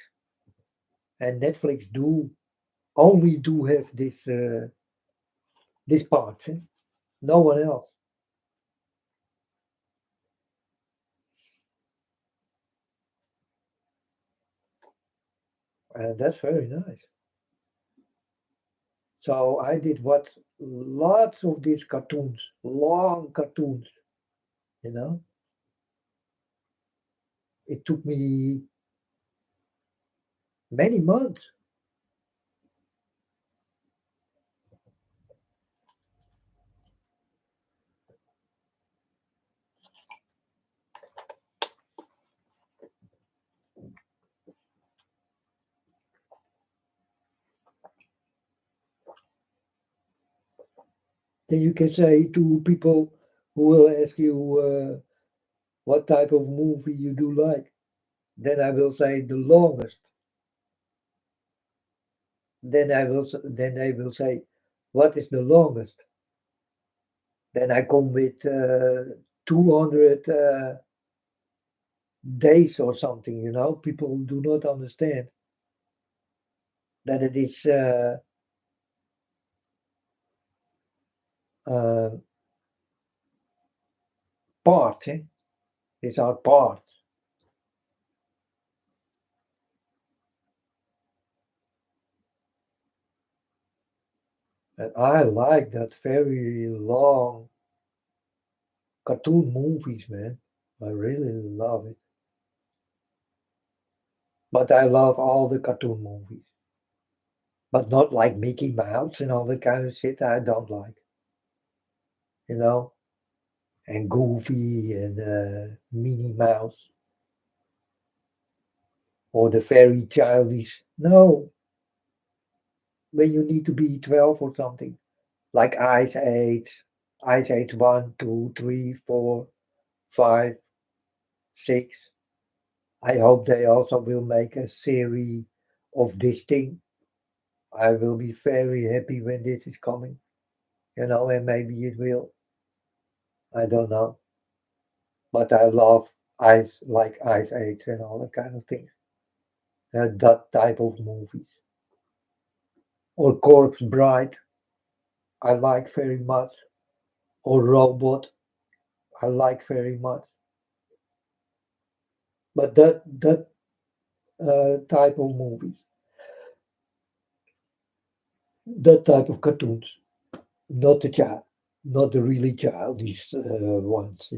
And Netflix do only do have this part, eh? No one else, and that's very nice. So I did watch lots of these cartoons, long cartoons, you know. It took me many months. Then you can say to people who will ask you what type of movie you do like. Then I will say the longest. Then they will say, what is the longest? Then I come with 200 days or something. People do not understand that it is uh, parts. Eh? These are parts. And I like that very long cartoon movies, man. I really love it. But I love all the cartoon movies. But not like Mickey Mouse and all that kind of shit I don't like, you know? And Goofy and Minnie Mouse or the very childish. No, when you need to be 12 or something. Like Ice Age 1, 2, 3, 4, 5, 6. I hope they also will make a series of this thing. I will be very happy when this is coming, and maybe it will. I don't know. But I love Ice Age and all that kind of things. That type of movies. Or Corpse Bride, I like very much. Or Robot, I like very much. But that type of movies, that type of cartoons, not not the really childish ones,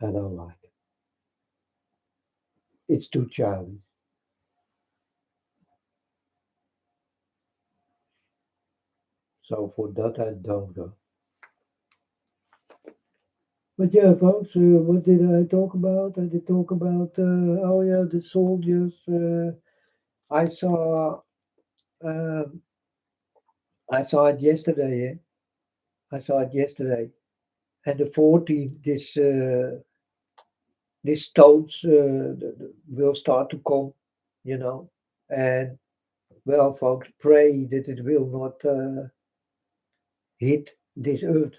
I don't like. It's too childish. So for that, I don't go. But yeah, folks, what did I talk about? I did talk about, oh yeah, the soldiers. I saw, um, I saw it yesterday. I saw it yesterday, and the 14th, this stones will start to come, you know. And well, folks, pray that it will not hit this earth.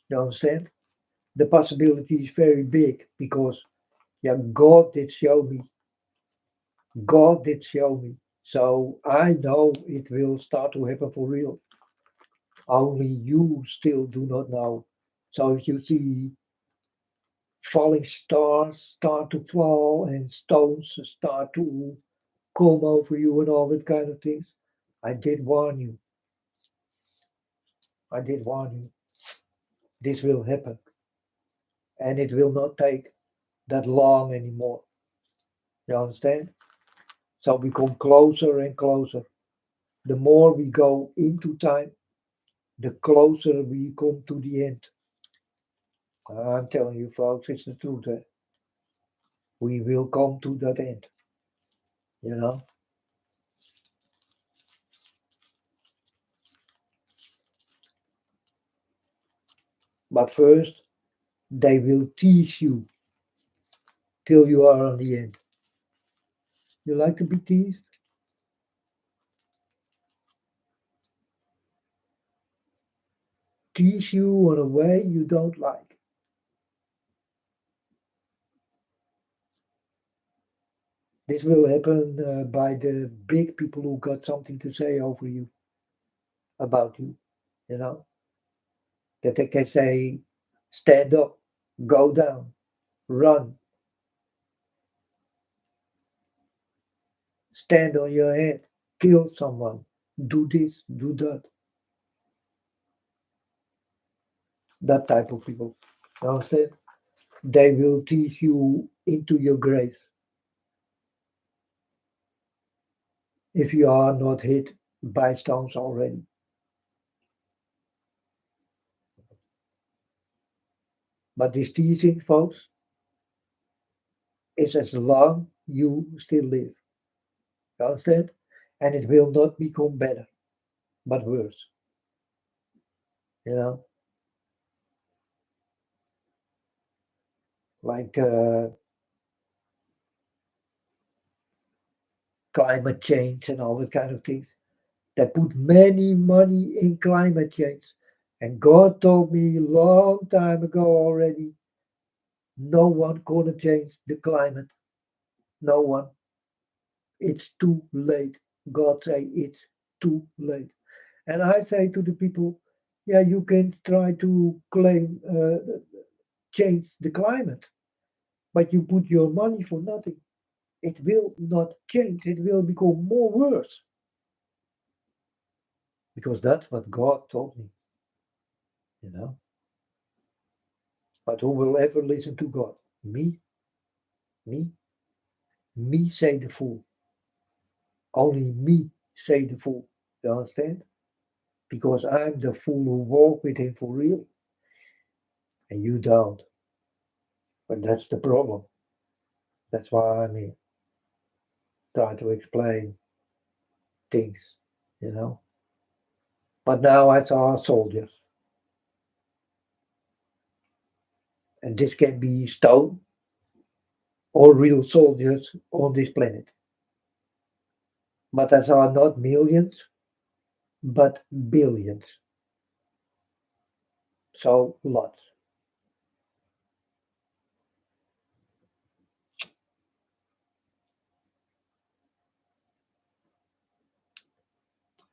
You understand? The possibility is very big because yeah, God did show me. God did show me. So I know it will start to happen for real. Only you still do not know. So if you see falling stars start to fall and stones start to come over you and all that kind of things. I did warn you. I did warn you. This will happen and it will not take that long anymore. You understand? So we come closer and closer. The more we go into time, the closer we come to the end. I'm telling you, folks, it's the truth. Eh? We will come to that end, you know. But first, they will tease you till you are on the end. You like to be teased? Tease you in a way you don't like. This will happen by the big people who got something to say over you, about you, you know. That they can say, stand up, go down, run, stand on your head, kill someone, do this, do that. That type of people. You understand? They will tease you into your grave if you are not hit by stones already. But this teasing, folks, is as long you still live. You understand? And it will not become better, but worse. You know, like climate change and all that kind of things. They put many money in climate change. And God told me a long time ago already, no one gonna change the climate. No one. It's too late. God say it's too late. And I say to the people, yeah, you can try to claim change the climate, but you put your money for nothing. It will not change. It will become more worse because that's what God told me, you know. But who will ever listen to God? Me, me, me say the fool. Only me say the fool. You understand? Because I'm the fool who walk with Him for real, and you don't. But that's the problem. That's why I'm here, trying to explain things, you know. But now I saw soldiers, and this can be stone or real soldiers on this planet. But I saw not millions, but billions. So lots.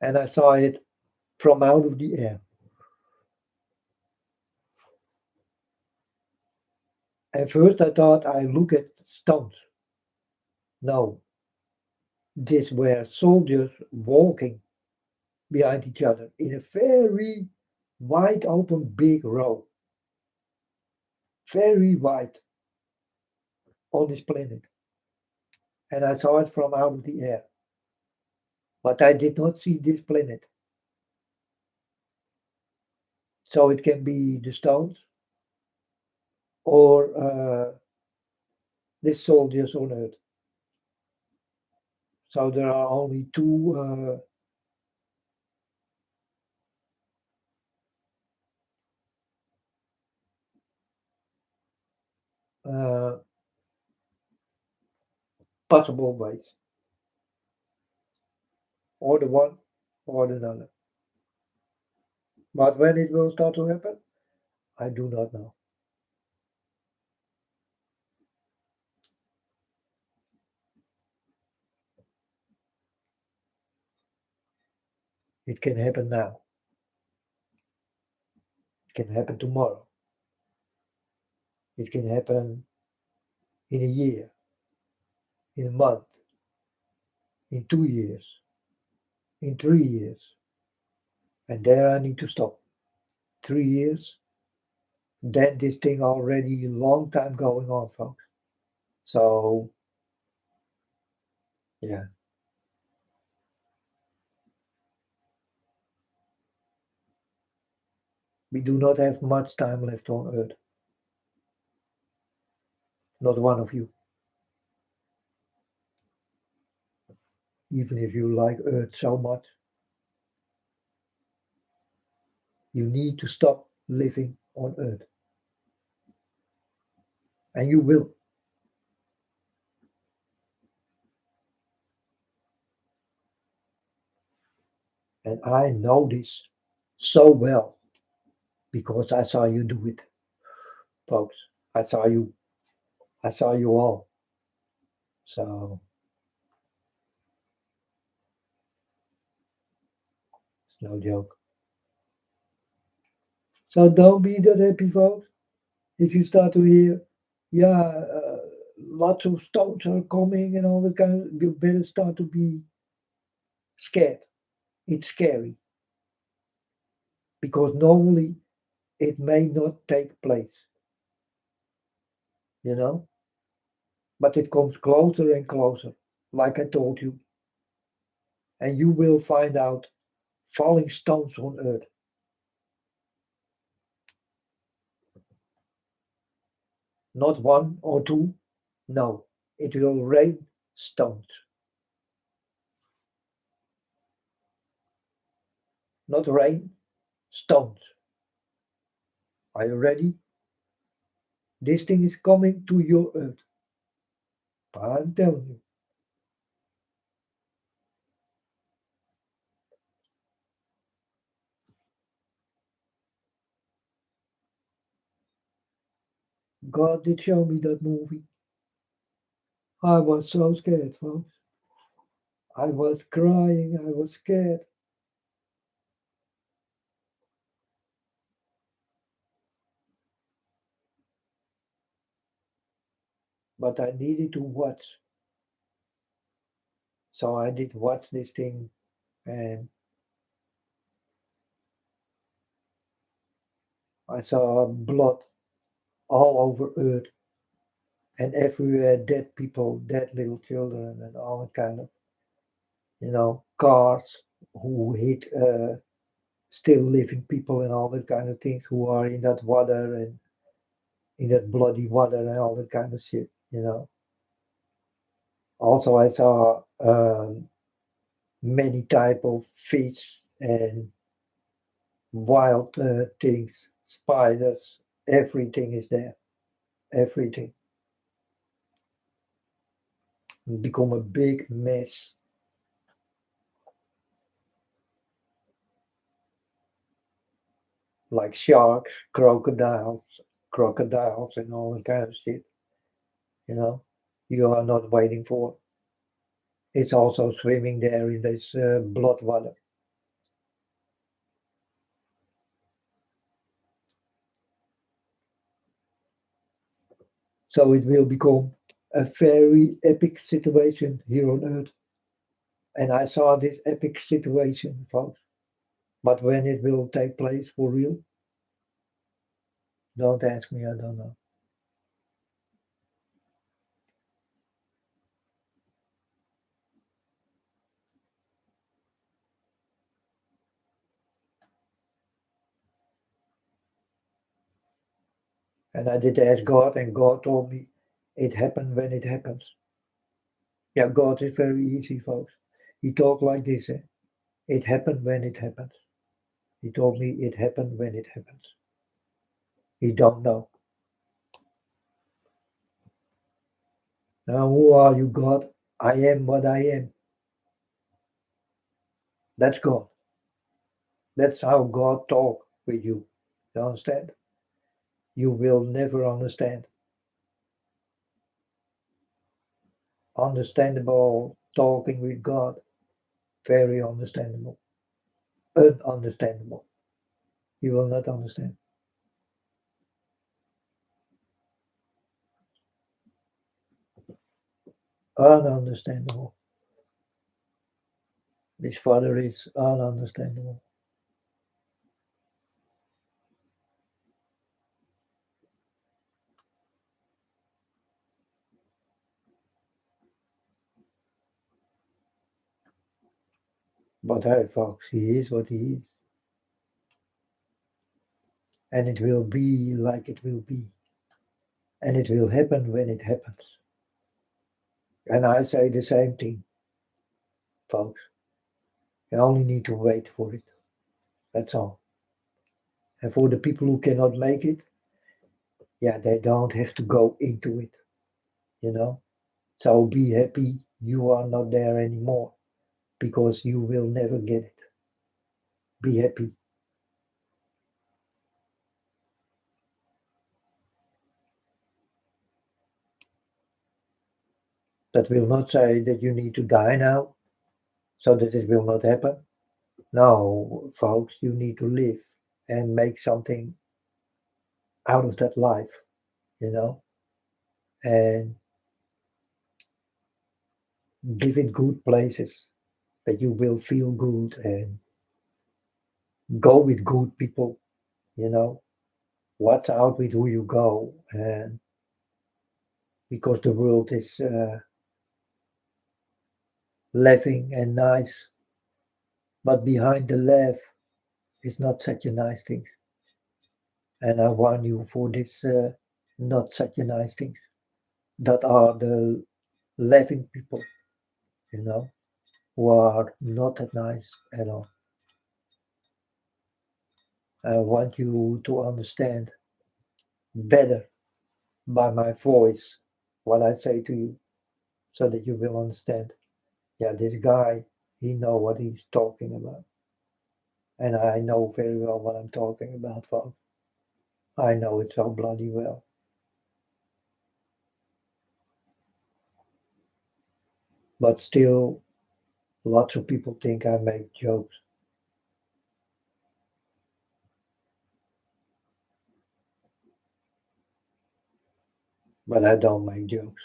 And I saw it from out of the air. And first I thought I look at stones. No, these were soldiers walking behind each other in a very wide open big row. Very wide on this planet. And I saw it from out of the air. But I did not see this planet. So it can be the stones or the soldiers on Earth. So there are only two uh, possible ways, or the one or the other. But when it will start to happen, I do not know. It can happen now. It can happen tomorrow. It can happen in a year, in a month, in 2 years, in 3 years. And there I need to stop. 3 years, then this thing already a long time going on, folks. So yeah, we do not have much time left on Earth. Not one of you. Even if you like Earth so much, you need to stop living on Earth. And you will. And I know this so well because I saw you do it, folks. I saw you. I saw you all. So it's no joke. So don't be that happy, folks. If you start to hear, yeah, lots of stones are coming and all that kind of, you better start to be scared. It's scary because normally it may not take place, you know, but it comes closer and closer, like I told you, and you will find out falling stones on earth. Not one or two, no, it will rain stones, not rain, stones. Are you ready? This thing is coming to your earth. I'm telling you. God did show me that movie. I was so scared, folks. I was crying, I was scared, but I needed to watch. So I did watch this thing, and I saw blood all over earth and everywhere dead people, dead little children, and all kind of, cars who hit still living people and all that kind of things who are in that water and in that bloody water and all that kind of shit. Also, I saw many type of fish and wild things, spiders, everything is there. Everything become a big mess, like sharks, crocodiles, and all that kind of shit. You know, you are not waiting for. It's also swimming there in this blood water. So it will become a very epic situation here on Earth. And I saw this epic situation, folks. But when it will take place for real, don't ask me, I don't know. And I did ask God, and God told me it happened when it happens. Yeah, God is very easy, folks. He talked like this. It happened when it happens. He told me it happened when it happens. He don't know. Now, who are you, God? I am what I am. That's God. That's how God talk with you. You understand? You will never understand. Understandable talking with God. Very understandable. Ununderstandable. You will not understand. ununderstandable. This father is ununderstandable. But hey, folks, he is what he is. And it will be like it will be. And it will happen when it happens. And I say the same thing, folks. You only need to wait for it. That's all. And for the people who cannot make it, yeah, they don't have to go into it, you know. So be happy you are not there anymore because you will never get it. Be happy. That will not say that you need to die now so that it will not happen. No, folks, you need to live and make something out of that life, you know, and give it good places that you will feel good and go with good people, you know. Watch out with who you go, and because the world is laughing and nice, but behind the laugh is not such a nice thing. And I warn you for this not such a nice thing. That are the laughing people, you know, who are not that nice at all. I want you to understand better by my voice what I say to you so that you will understand. Yeah, this guy, he know what he's talking about. And I know very well what I'm talking about, folks. I know it so bloody well. But still, lots of people think I make jokes. But I don't make jokes.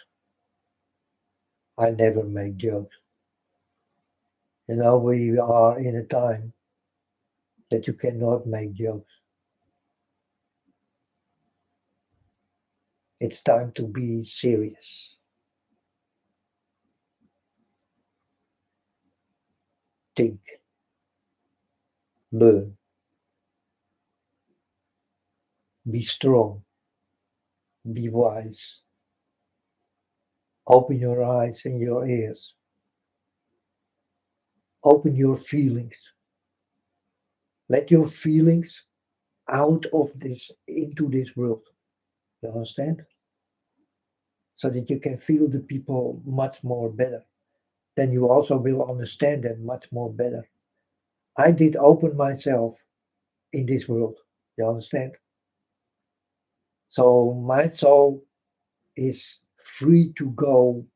I never make jokes. You know, we are in a time that you cannot make jokes. It's time to be serious. Think, learn, be strong, be wise. Open your eyes and your ears. Open your feelings. Let your feelings out of this into this world. You understand? So that you can feel the people much more better. Then you also will understand them much more better. I did open myself in this world. You understand? So my soul is free to go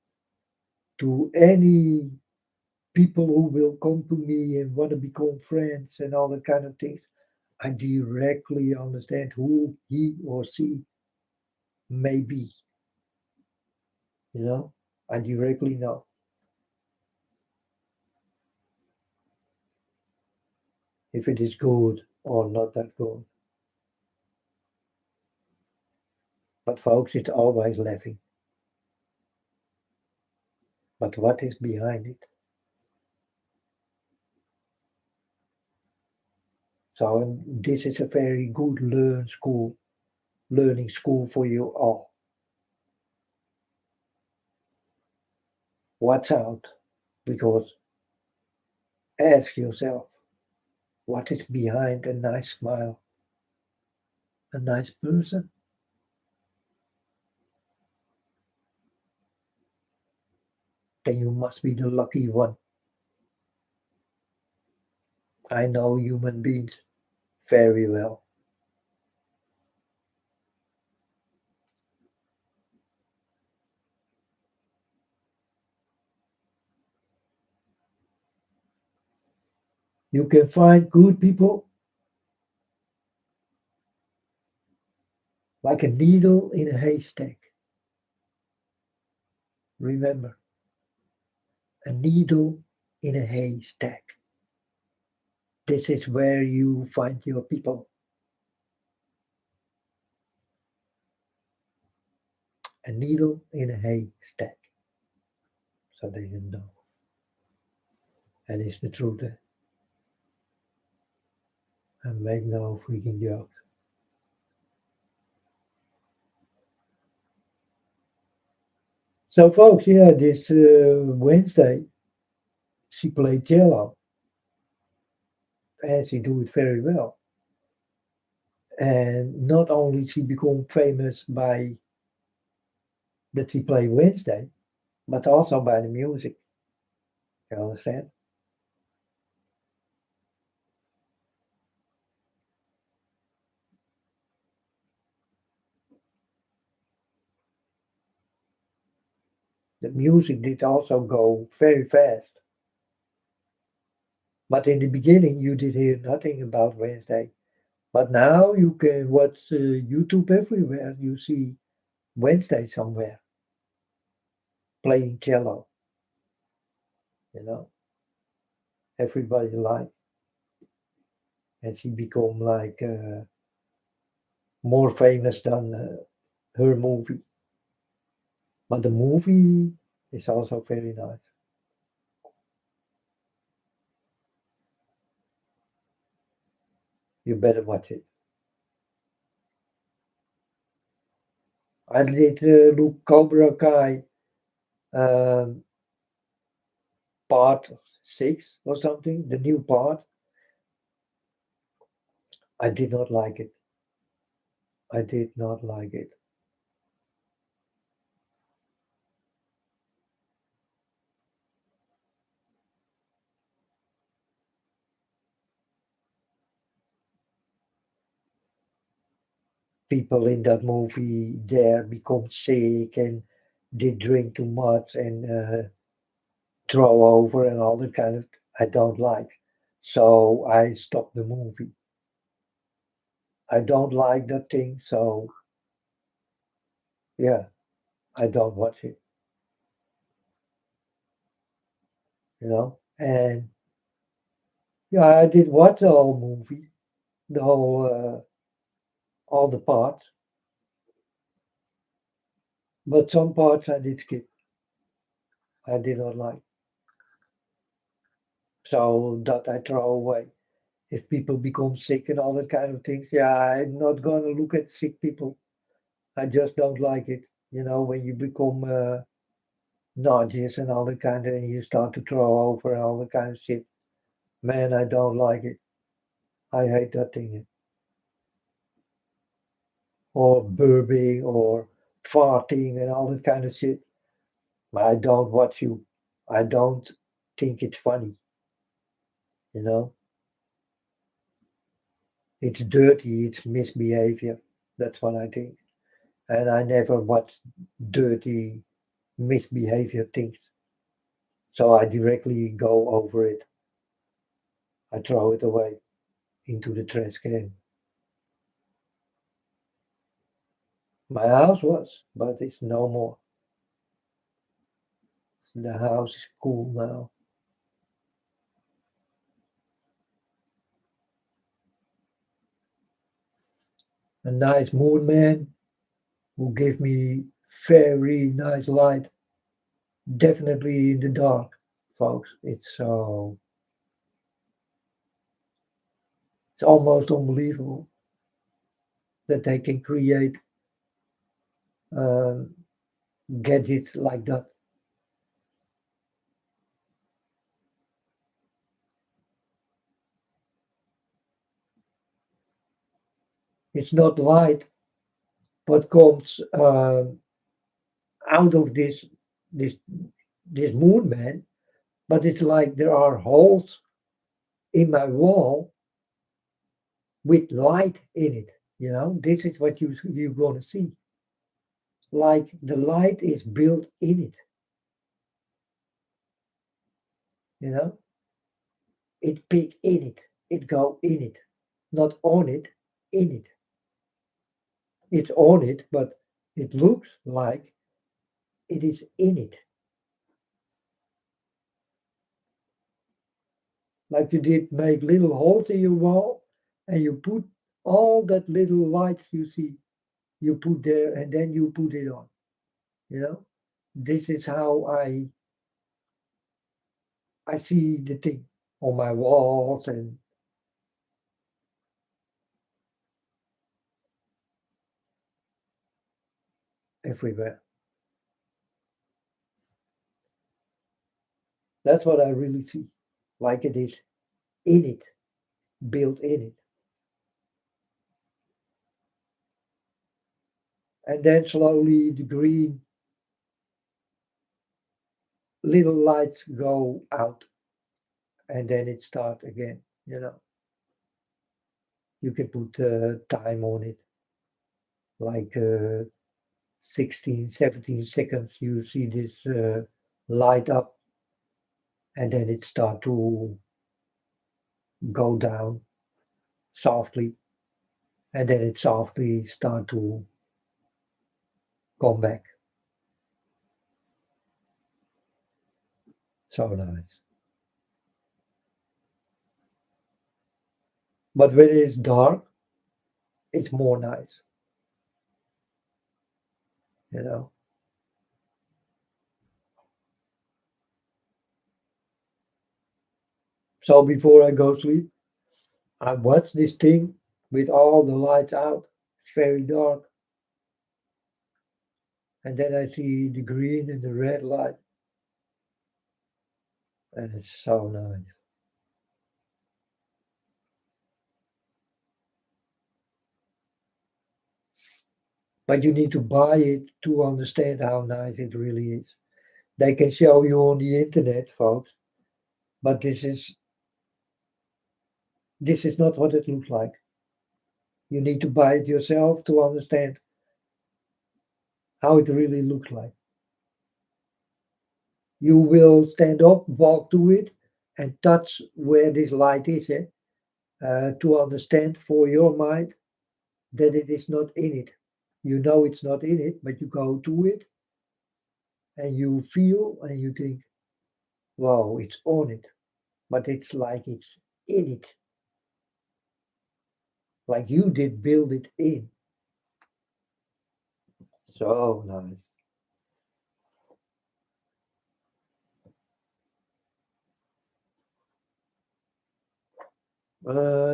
to any people who will come to me and want to become friends and all that kind of things. I directly understand who he or she may be. You know, I directly know if it is good or not that good. But folks, it's always laughing. But what is behind it? So this is a very good learning school for you all. Watch out, because ask yourself, what is behind a nice smile, a nice person? Then you must be the lucky one. I know human beings very well. You can find good people like a needle in a haystack. Remember. a needle in a haystack. This is where you find your people. A needle in a haystack. So they didn't know. And it's the truth. And make no freaking jokes. So, folks, yeah, this Wednesday she played cello, and she do it very well. And not only she become famous by that she play Wednesday, but also by the music. You understand? The music did also go very fast. But in the beginning, you did hear nothing about Wednesday. But now you can watch YouTube everywhere. You see Wednesday somewhere playing cello. You know, everybody like, and she become like more famous than her movie. But the movie is also very nice. You better watch it. I did look Cobra Kai um, part 6 or something, the new part. I did not like it. I did not like it. People in that movie there become sick and they drink too much and throw over and all that kind of I don't like. So I stopped the movie. I don't like that thing, so yeah, I don't watch it, you know. And yeah, I did watch the whole movie, the whole all the parts, but some parts I did skip. I did not like, so that I throw away. If people become sick and all that kind of things, yeah, I'm not gonna look at sick people. I just don't like it. You know, when you become nauseous and all that kind of, and you start to throw over and all that kind of shit. Man, I don't like it. I hate that thing. Or burping or farting and all that kind of shit. I don't watch you. I don't think it's funny. You know, it's dirty. It's misbehavior. That's what I think. And I never watch dirty misbehavior things. So I directly go over it. I throw it away into the trash can. My house was, but it's no more. The house is cool now. A nice moon man who gave me very nice light. Definitely in the dark, folks. It's almost unbelievable that they can create uh, gadgets like that. It's not light what comes out of this this moon man, but it's like there are holes in my wall with light in it. You know, this is what you're gonna see. Like the light is built in it. You know, it peek in it, it go in it, not on it, in it. It's on it, but it looks like it is in it. Like you did make little holes in your wall and you put all that little lights you see, you put there and then you put it on. You know, this is how I see the thing on my walls and everywhere. That's what I really see. Like it is in it, built in it. And then slowly the green little lights go out and then it starts again. You know, you can put time on it, like 16, 17 seconds. You see this light up and then it start to go down softly and then it softly start to come back. So nice. But when it's dark, it's more nice, you know. So before I go sleep, I watch this thing with all the lights out, very dark, and then I see the green and the red light, and it's so nice. But you need to buy it to understand how nice it really is. They can show you on the internet, folks, but this is not what it looks like. You need to buy it yourself to understand how it really looks like. You will stand up, walk to it, and touch where this light is, to understand for your mind that it is not in it. You know it's not in it, but you go to it and you feel and you think, wow, it's on it. But it's like it's in it, like you did build it in. So nice.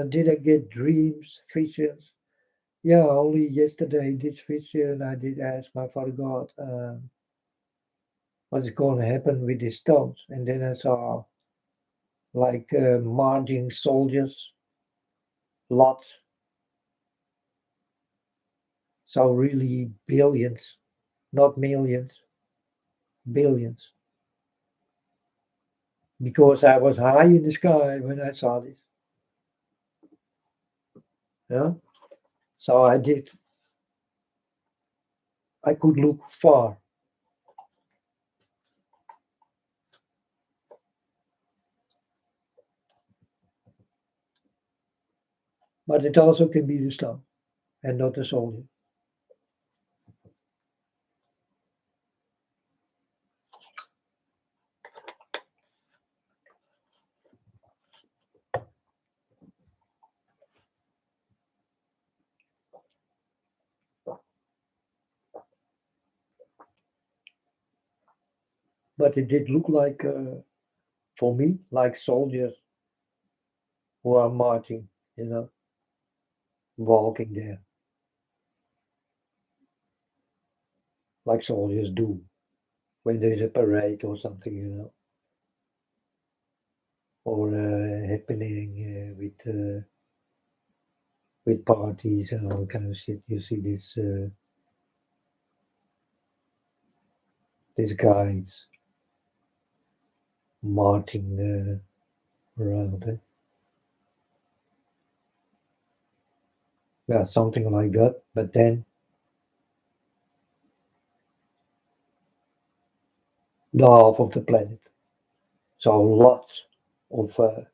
Did I get dreams, visions? Yeah, only yesterday this vision I did ask my Father God, what's going to happen with these stones? And then I saw like marching soldiers, lots, so really billions, not millions, billions. Because I was high in the sky when I saw this. Yeah. So I could look far, but it also can be the stone and not the soldier. But it did look like, for me, like soldiers who are marching, you know, walking there, like soldiers do when there's a parade or something, or happening with parties and all kind of shit. You see these guys marching around. Yeah, something like that. But then the half of the planet. So lots of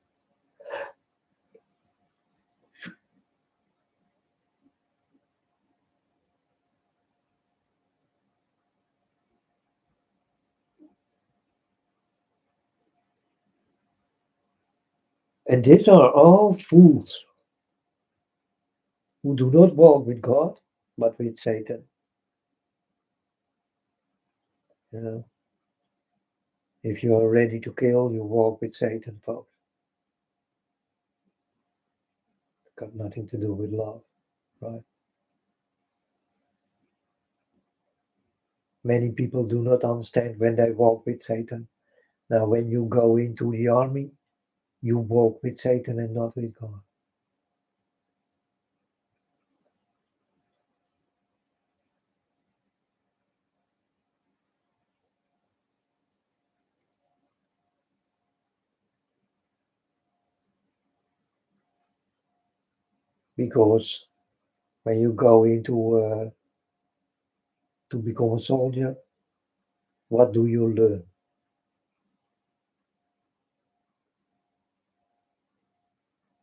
And these are all fools who do not walk with God, but with Satan. You know, if you are ready to kill, you walk with Satan, folks. Got nothing to do with love, right? Many people do not understand when they walk with Satan. Now, when you go into the army, you walk with Satan and not with God. Because when you go into to become a soldier, what do you learn?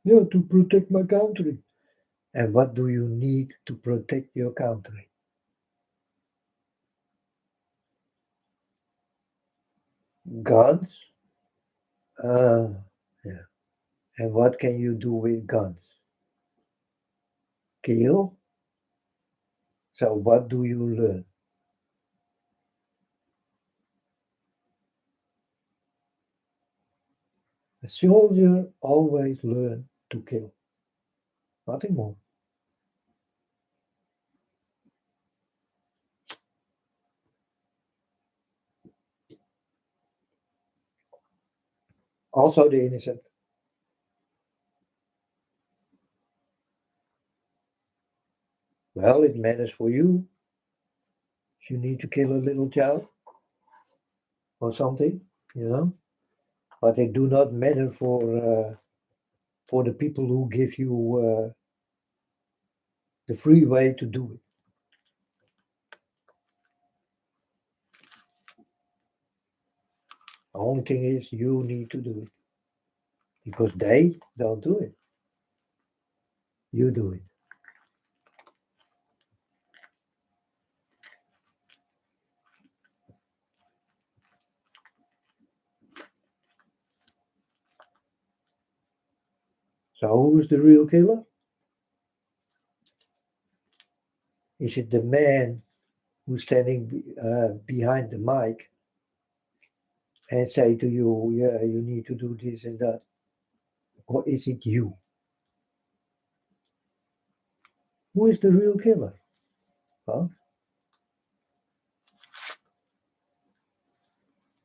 Yeah, to protect my country. And what do you need to protect your country? Guns? Uh, yeah. And what can you do with guns? Kill? So what do you learn? A soldier always learn to kill, nothing more. Also the innocent. Well, it matters for you. If you need to kill a little child or something, you know. But they do not matter for the people who give you the free way to do it. The only thing is you need to do it because they don't do it. You do it. So who's the real killer? Is it the man who's standing behind the mic and say to you, yeah, you need to do this and that? Or is it you? Who is the real killer? Huh?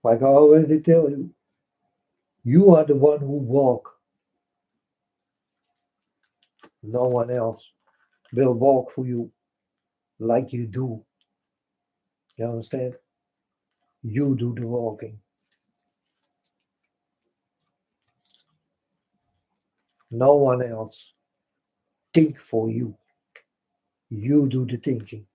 Like I already tell you, you are the one who walk. No one else will walk for you like you do. You understand? You do the walking. No one else think for you. You do the thinking.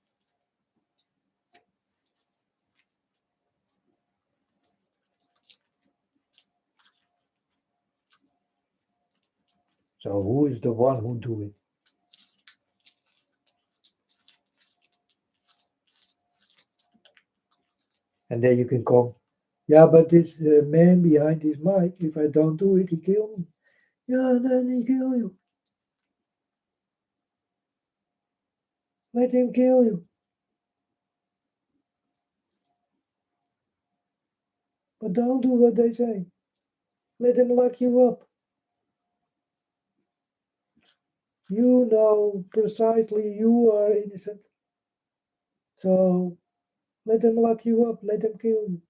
So who is the one who do it? And then you can come. Yeah, but this man behind this mic, if I don't do it, he kill me. Yeah, then he kill you. Let him kill you. But don't do what they say. Let him lock you up. You know precisely you are innocent. So let them lock you up. Let them kill you.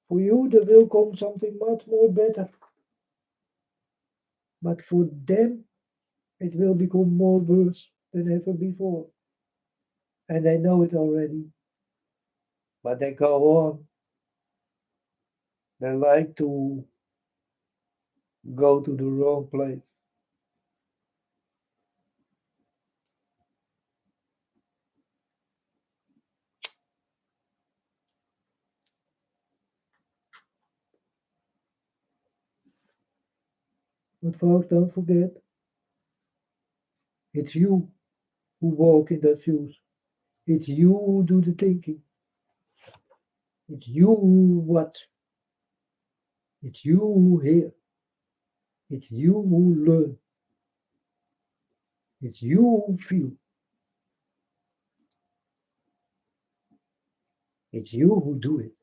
For you, there will come something much more better. But for them, it will become more worse than ever before. And they know it already. But they go on. They like to go to the wrong place. But folks, don't forget, it's you who walk in their shoes. It's you who do the thinking. It's you who what? It's you who hear. It's you who learn. It's you who feel. It's you who do it.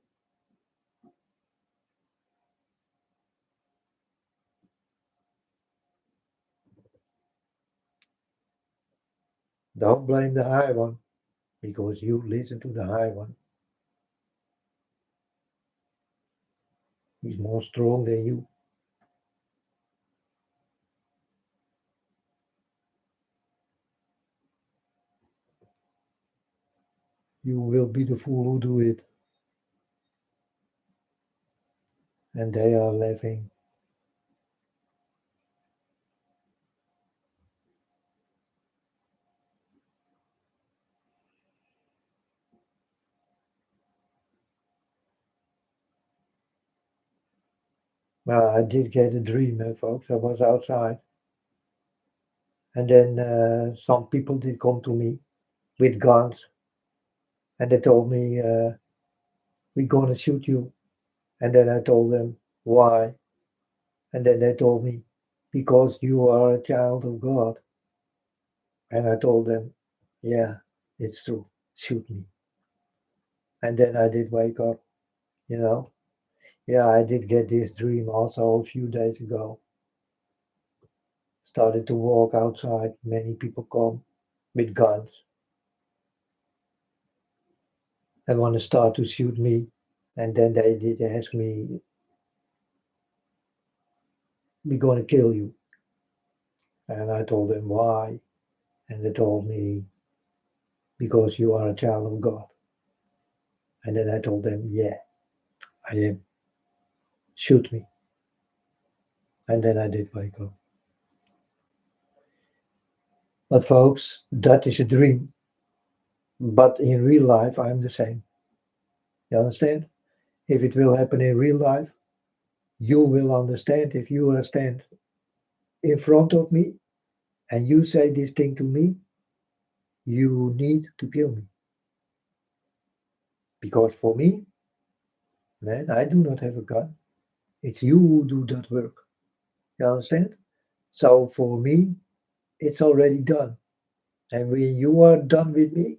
Don't blame the high one because you listen to the high one. He's more strong than you. You will be the fool who do it. And they are laughing. Well, I did get a dream, folks. I was outside. And then some people did come to me with guns. And they told me, we're going to shoot you. And then I told them, why? And then they told me, because you are a child of God. And I told them, yeah, it's true. Shoot me. And then I did wake up, you know. Yeah, I did get this dream also a few days ago. Started to walk outside. Many people come with guns and want to start to shoot me. And then they did ask me, we're going to kill you. And I told them why. And they told me, because you are a child of God. And then I told them, yeah, I am. Shoot me. And then I did wake up. But folks, that is a dream. But in real life, I'm the same. You understand? If it will happen in real life, you will understand if you are stand in front of me and you say this thing to me, you need to kill me. Because for me, man, I do not have a gun. It's you who do that work. You understand? So for me, it's already done. And when you are done with me,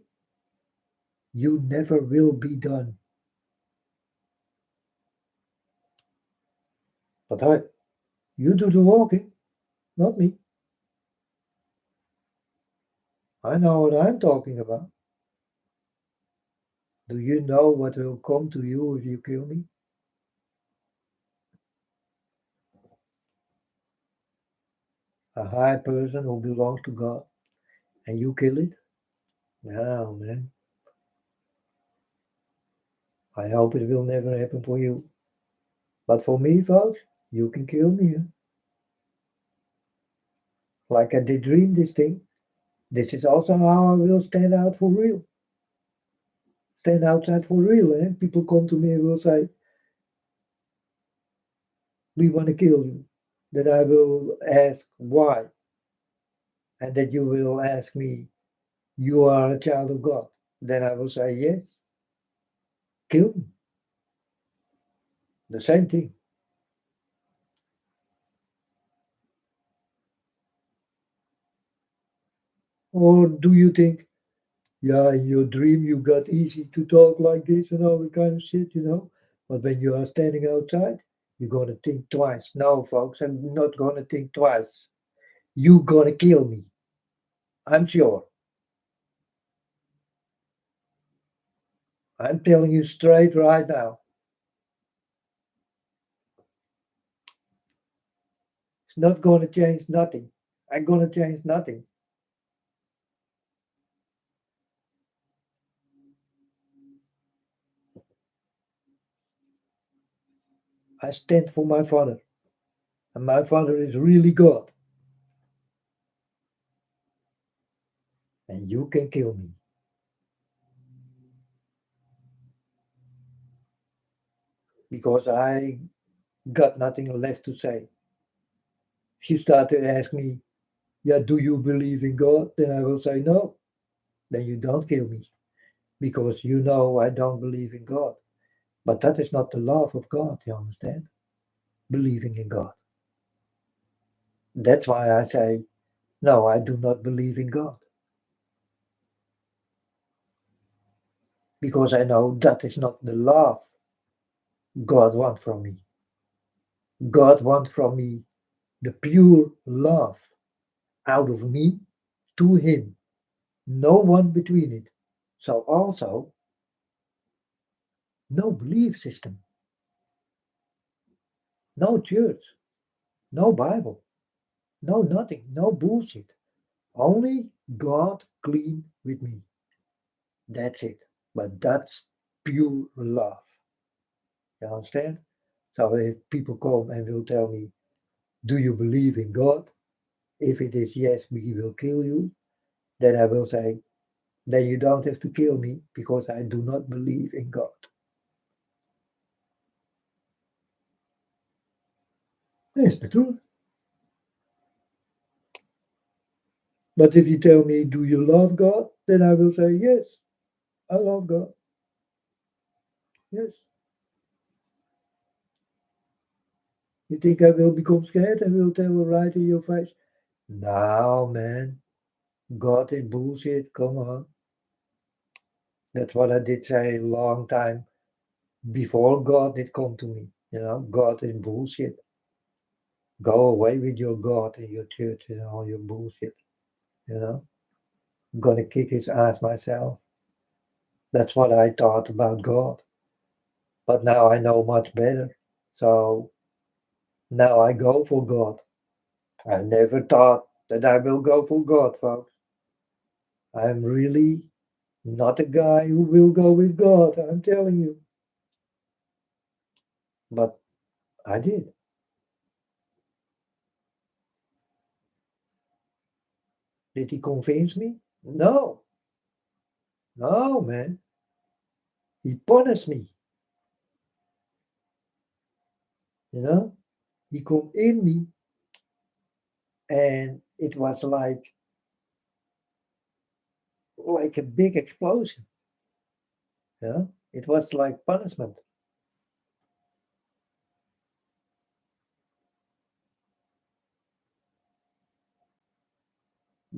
you never will be done. But you do the walking, not me. I know what I'm talking about. Do you know what will come to you if you kill me? A high person who belongs to God, and you kill it? No, man. I hope it will never happen for you. But for me, folks, you can kill me. Huh? Like I did dream this thing. This is also how I will stand out for real. Stand outside for real. Eh? People come to me and will say, we want to kill you. Then I will ask why. And that you will ask me, you are a child of God. Then I will say, yes, kill me. The same thing. Or do you think, yeah, in your dream you got easy to talk like this and all that kind of shit, you know? But when you are standing outside, you're going to think twice. No, folks, I'm not going to think twice. You're going to kill me. I'm sure. I'm telling you straight right now. It's not going to change nothing. I'm going to change nothing. I stand for my father. And my father is really God. And you can kill me. Because I got nothing left to say. She started to ask me, yeah, do you believe in God? Then I will say no. Then you don't kill me. Because you know I don't believe in God. But that is not the love of God, you understand? believing in God. That's why I say, no, I do not believe in God. Because I know that is not the love God wants from me. God wants from me the pure love out of me to Him. No one between it. So also, no belief system, no church, no Bible, no nothing, no bullshit. Only God clean with me. That's it. But that's pure love. You understand? So if people come and will tell me, do you believe in God? If it is yes, we will kill you. Then I will say, then you don't have to kill me because I do not believe in God. That's the truth. But if you tell me, do you love God? Then I will say, yes, I love God. Yes. You think I will become scared and will tell right in your face? No, man. God is bullshit. Come on. That's what I did say a long time before God did come to me. God is bullshit. Go away with your God and your church and all your bullshit. You know, I'm gonna kick his ass myself. That's what I thought about God. But now I know much better. So now I go for God. I never thought that I will go for God, folks. I'm really not a guy who will go with God, I'm telling you. But I did. Did he convince me? No, no, man. He punished me, you know. He come in me, and it was like a big explosion. It was like punishment.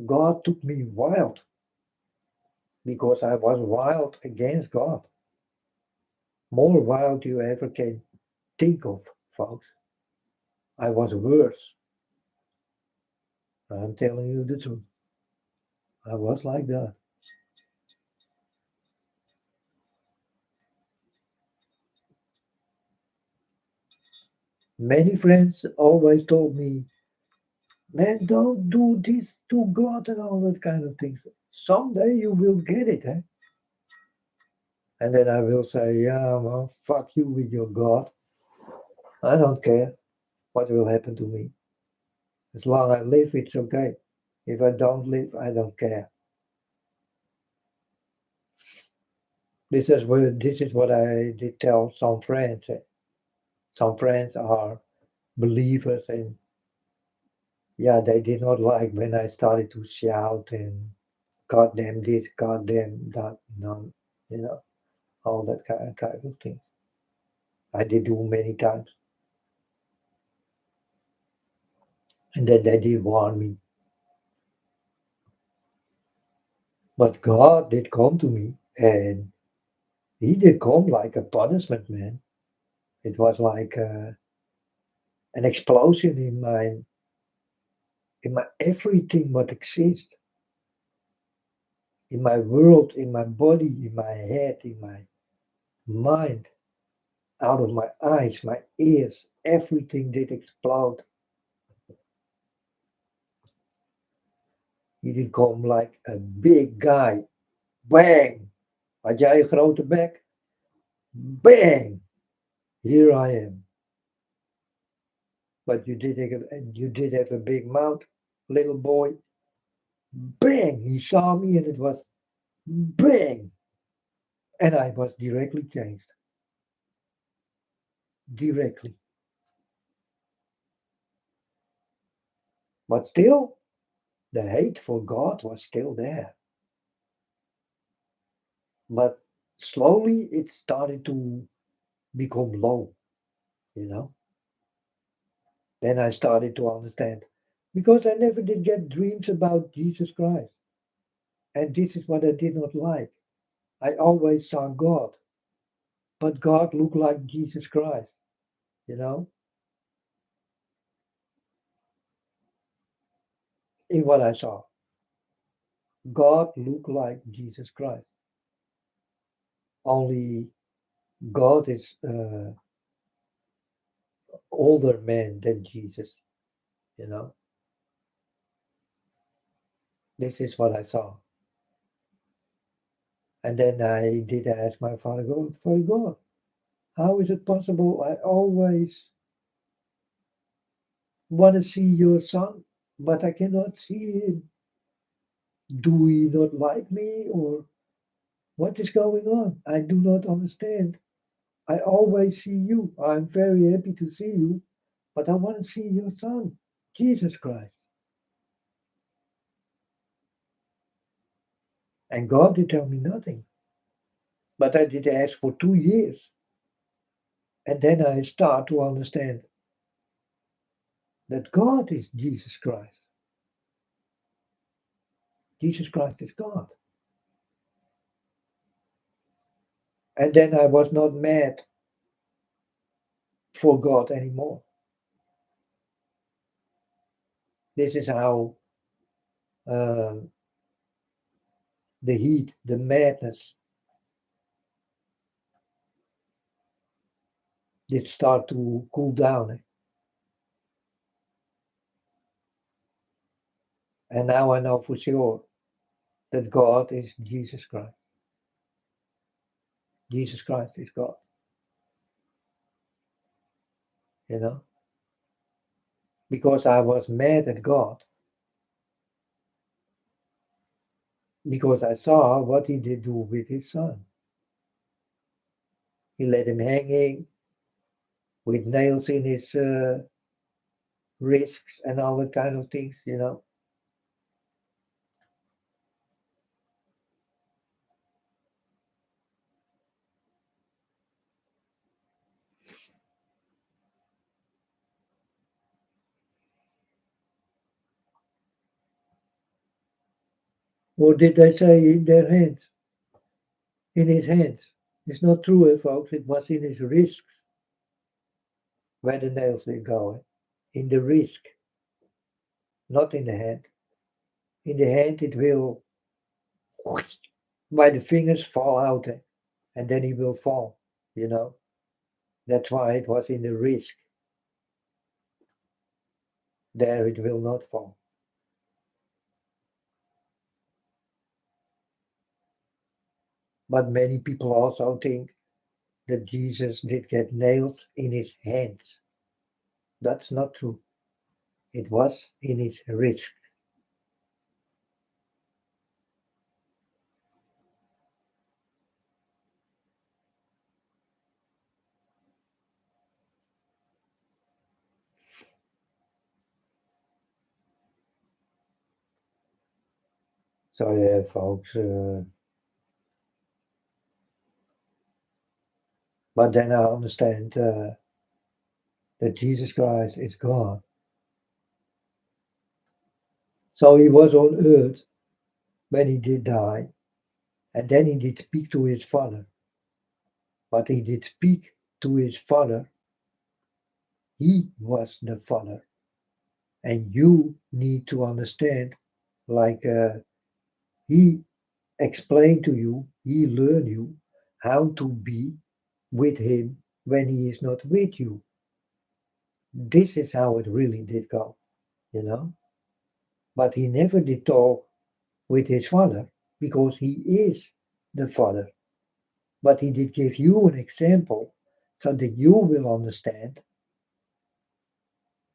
God took me wild because I was wild against God. More wild you ever can think of, folks. I was worse. I'm telling you the truth. I was like that. Many friends always told me, man, don't do this to God and all that kind of things. Someday you will get it, eh? And then I will say, yeah, well, fuck you with your God. I don't care what will happen to me. As long as I live, it's okay. If I don't live, I don't care. This is what I did tell some friends. Some friends are believers, and yeah, they did not like when I started to shout and God damn this, God damn that, no, you know, all that kind of thing. I did do many times, and then they did warn me. But God did come to me, and He did come like a punishment, man. It was like an explosion in my everything what exists, in my world, in my body, in my head, in my mind, out of my eyes, my ears, everything did explode. He did come like a big guy. Bang! Had jij een grote bek? Bang! Here I am. But you did have a big mouth, little boy. Bang! He saw me and it was bang! And I was directly changed. Directly. But still, the hate for God was still there. But slowly it started to become low, you know. Then I started to understand. Because I never did get dreams about Jesus Christ. And this is what I did not like. I always saw God, but God looked like Jesus Christ, you know, in what I saw. God looked like Jesus Christ. Only God is older man than Jesus, you know. This is what I saw. And then I did ask my father, God, for God, how is it possible? I always want to see your son, but I cannot see him. Do he not like me, or what is going on? I do not understand. I always see you. I'm very happy to see you, but I want to see your son, Jesus Christ. And God did tell me nothing. But I did ask for 2 years. And then I start to understand that God is Jesus Christ. Jesus Christ is God. And then I was not mad for God anymore. This is how um, the heat, the madness did start to cool down. And now I know for sure that God is Jesus Christ. Jesus Christ is God, you know, because I was mad at God because I saw what he did do with his son. He let him hanging with nails in his wrists and all that kind of things, you know. Or did they say in their hands, in his hands? It's not true, folks. It was in his wrists where the nails did go. In the wrist, not in the hand. In the hand, it will, by the fingers, fall out, and then he will fall, you know. That's why it was in the wrist. There it will not fall. But many people also think that Jesus did get nails in his hands. That's not true. It was in his wrist. So yeah, folks. But then I understand that Jesus Christ is God. So he was on earth when he did die, and then he did speak to his Father. But he did speak to his Father. He was the Father. And you need to understand, like he explained to you, he learned you how to be with him when he is not with you. This is how it really did go, you know. But he never did talk with his Father because he is the Father. But he did give you an example so that you will understand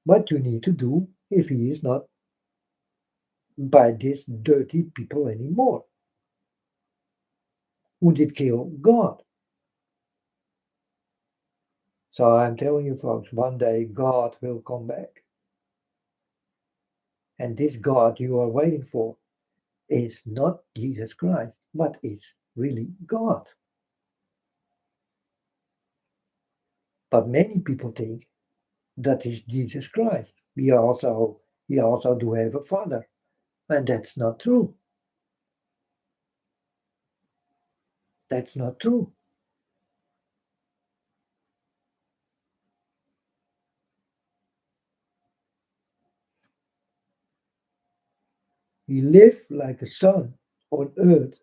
what you need to do if he is not by these dirty people anymore who did kill God. So I'm telling you, folks, one day God will come back. And this God you are waiting for is not Jesus Christ, but is really God. But many people think That is Jesus Christ. He also do have a father. And that's not true. That's not true. He lived like a son on earth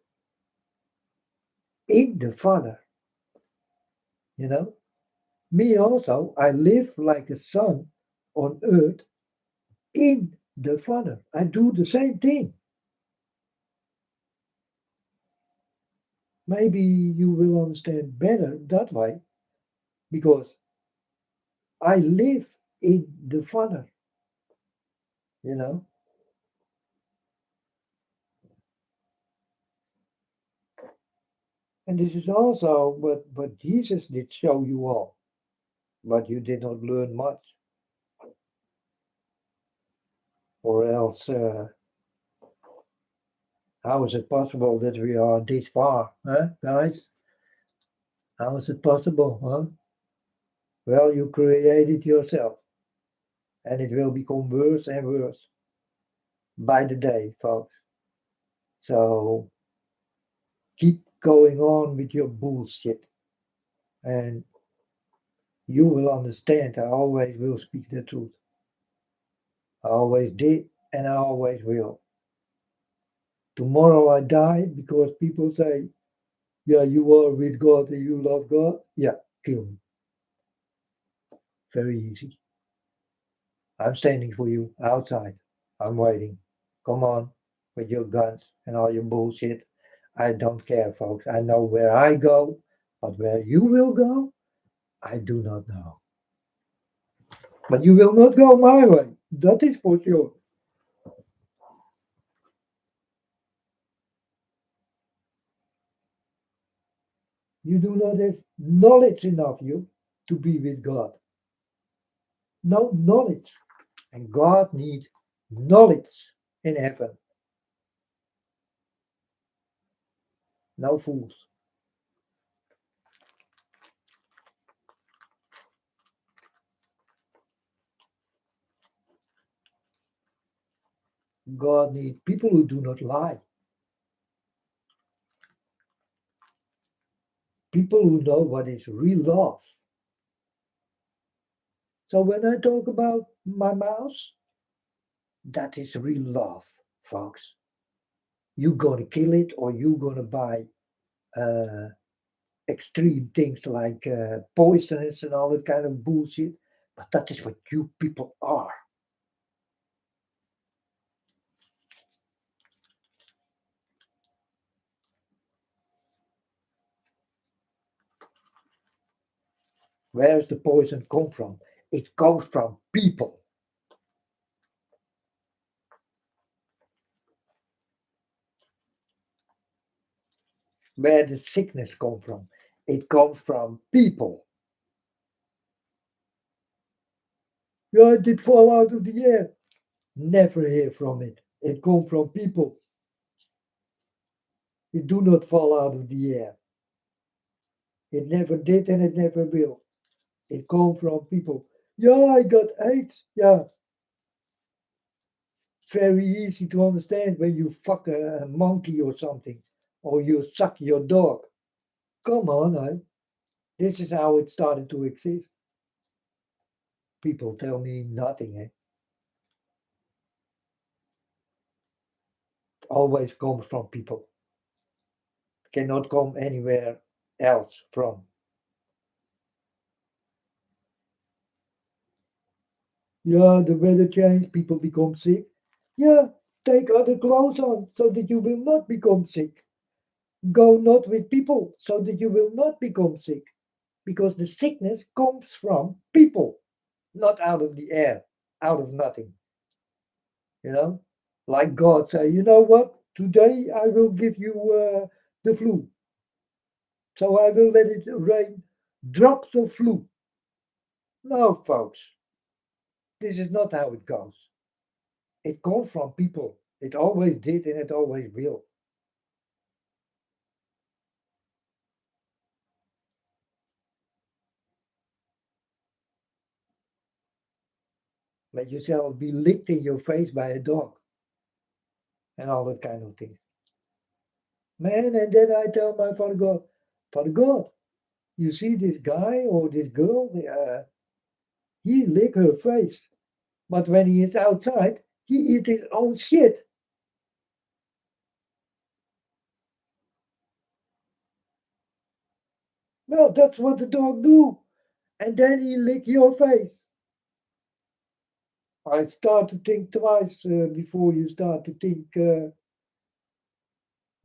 in the Father. You know? Me also, I live like a son on earth in the Father. I do the same thing. Maybe you will understand better that way because I live in the Father, you know. And this is also what Jesus did show you all, but you did not learn much, or else how is it possible that we are this far, huh, guys? How is it possible, huh? Well, you created yourself, and it will become worse and worse by the day, folks. So keep going on with your bullshit, and you will understand. I always will speak the truth. I always did, and I always will. Tomorrow I die because people say, yeah, you are with God and you love God. Yeah, kill me. Very easy. I'm standing for you outside. I'm waiting. Come on with your guns and all your bullshit. I don't care, folks. I know where I go, but where you will go, I do not know. But you will not go my way. That is for sure. You do not have knowledge enough, you, to be with God. No knowledge. And God needs knowledge in heaven. No fools. God needs people who do not lie. People who know what is real love. So when I talk about my mouse, that is real love, folks. You gonna kill it or you gonna buy uh, extreme things like poisonous and all that kind of bullshit. But that is what you people are. Where does the poison come from? It comes from people. Where the sickness come from? It comes from people. Yeah, it did fall out of the air. Never hear from it. It come from people. It do not fall out of the air. It never did and it never will. It come from people. Yeah, I got AIDS. Yeah, very easy to understand when you fuck a monkey or something, or you suck your dog. Come on, eh? This is how it started to exist. People tell me nothing, eh? It always comes from people. Cannot come anywhere else from. Yeah, the weather change, people become sick. Yeah, take other clothes on so that you will not become sick. Go not with people so that you will not become sick. Because the sickness comes from people, not out of the air, out of nothing. You know, like God say, you know what? Today I will give you the flu, so I will let it rain drops of flu. No, folks, this is not how it goes. It comes from people. It always did, and it always will. Let yourself be licked in your face by a dog and all that kind of thing. Man, and then I tell my Father God, you see this guy or this girl, he lick her face. But when he is outside, he eat his own shit. Well, that's what the dog do. And then he lick your face. I start to think twice before you start to think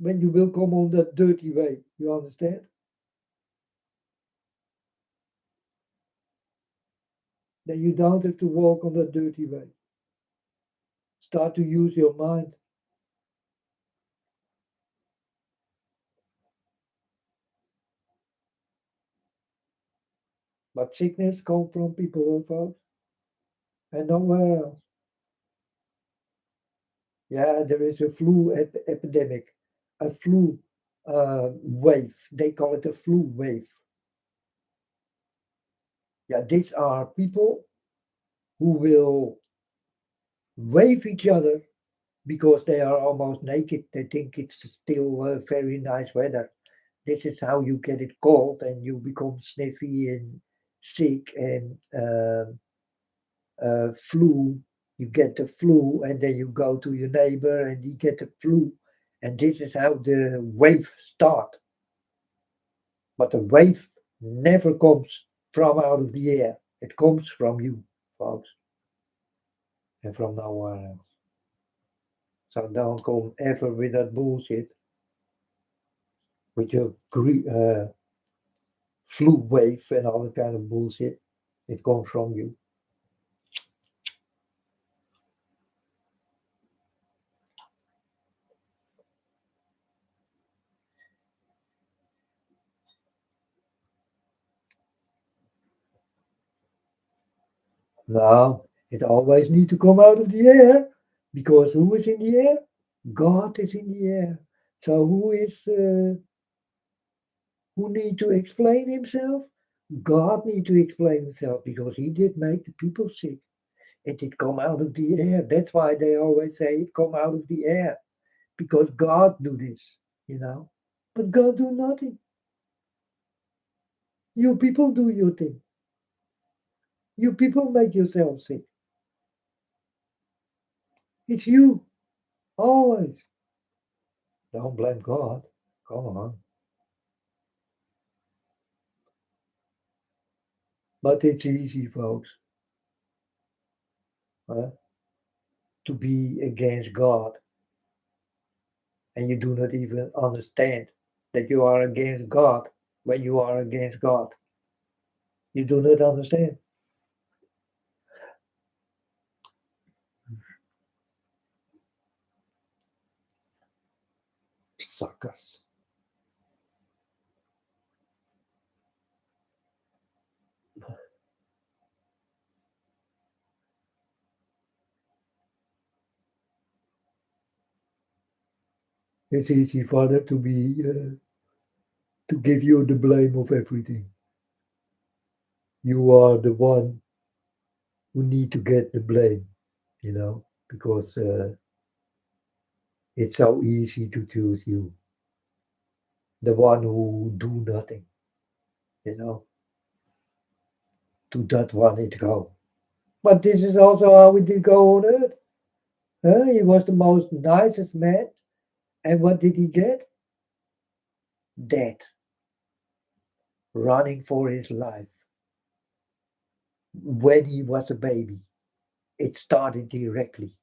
when you will come on that dirty way. You understand? Then you don't have to walk on that dirty way. Start to use your mind. But sickness come from people, folks, and nowhere else. Yeah, there is a flu epidemic, a flu wave. They call it a flu wave. Yeah, these are people who will wave each other because they are almost naked. They think it's still very nice weather. This is how you get it cold and you become sniffy and sick and flu. You get the flu and then you go to your neighbor and you get the flu. And this is how the wave start. But the wave never comes from out of the air. It comes from you, folks, and from nowhere else. So don't come ever with that bullshit, with your flu wave and all that kind of bullshit. It comes from you. Now, it always need to come out of the air, because who is in the air? God is in the air. So who need to explain himself? God need to explain himself because he did make the people sick. It did come out of the air. That's why they always say it come out of the air, because God do this. But God do nothing. You people do your thing. You people make yourself sick. It's you, always. Don't blame God. Come on. But it's easy, folks, uh, to be against God, and you do not even understand that you are against God when you are against God. You do not understand. Suckers. It's easy, Father, to give you the blame of everything. You are the one who need to get the blame, because it's so easy to choose you, the one who do nothing, to that one it go. But this is also how it did go on earth. Huh? He was the most nicest man, and what did he get? Dead, running for his life when he was a baby. It started directly,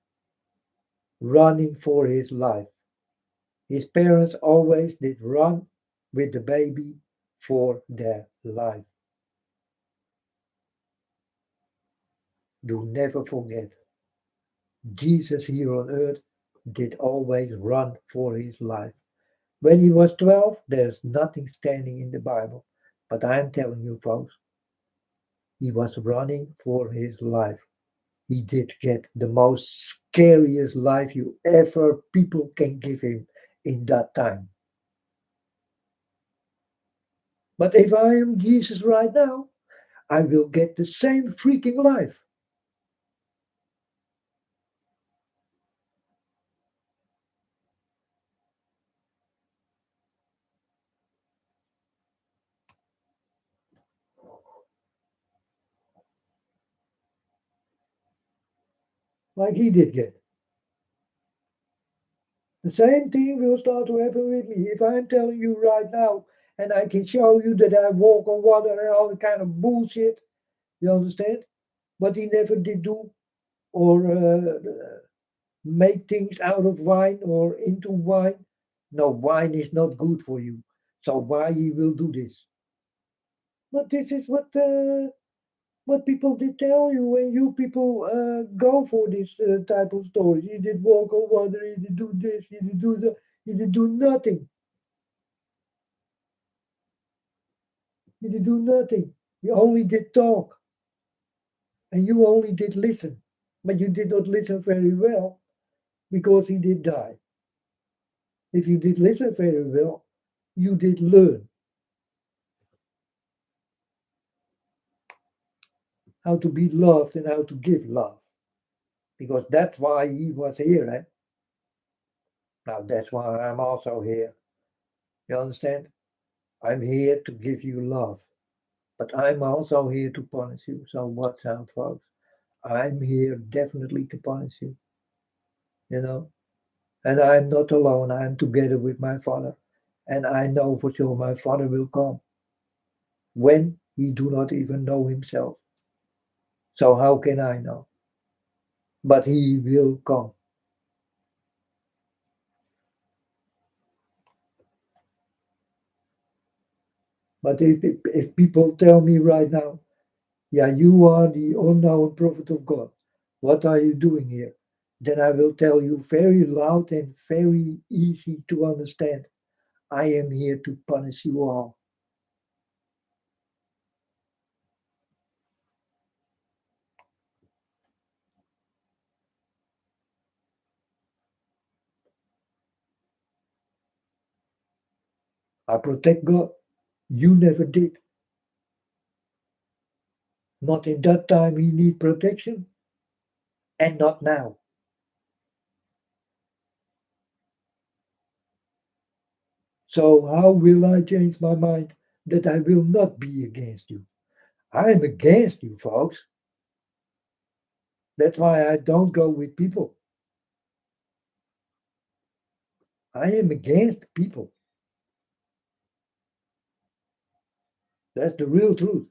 running for his life. His parents always did run with the baby for their life. Do never forget, Jesus here on earth did always run for his life. When he was 12, there's nothing standing in the Bible. But I'm telling you, folks, he was running for his life. He did get the most scariest life you ever people can give him in that time. But if I am Jesus right now, I will get the same freaking life. like he did get. The same thing will start to happen with me. If I'm telling you right now, and I can show you that I walk on water and all the kind of bullshit, you understand? But he never did do or make things out of wine or into wine. No, wine is not good for you. So why he will do this? But this is what people did tell you when you people go for this type of story. He did walk on water. He did do this. He did do that. He did do nothing. He did do nothing. He only did talk, and you only did listen. But you did not listen very well because he did die. If you did listen very well, you did learn how to be loved and how to give love. Because that's why he was here. Eh? Now that's why I'm also here. You understand? I'm here to give you love. But I'm also here to punish you. So watch out, folks. I'm here definitely to punish you, you know. And I'm not alone. I'm together with my father. And I know for sure my father will come when he do not even know himself. So how can I know? But he will come. But if people tell me right now, yeah, you are the unknown prophet of God, what are you doing here? Then I will tell you very loud and very easy to understand. I am here to punish you all. I protect God. You never did. Not in that time he need protection, and not now. So how will I change my mind that I will not be against you? I am against you, folks. That's why I don't go with people. I am against people. That's the real truth.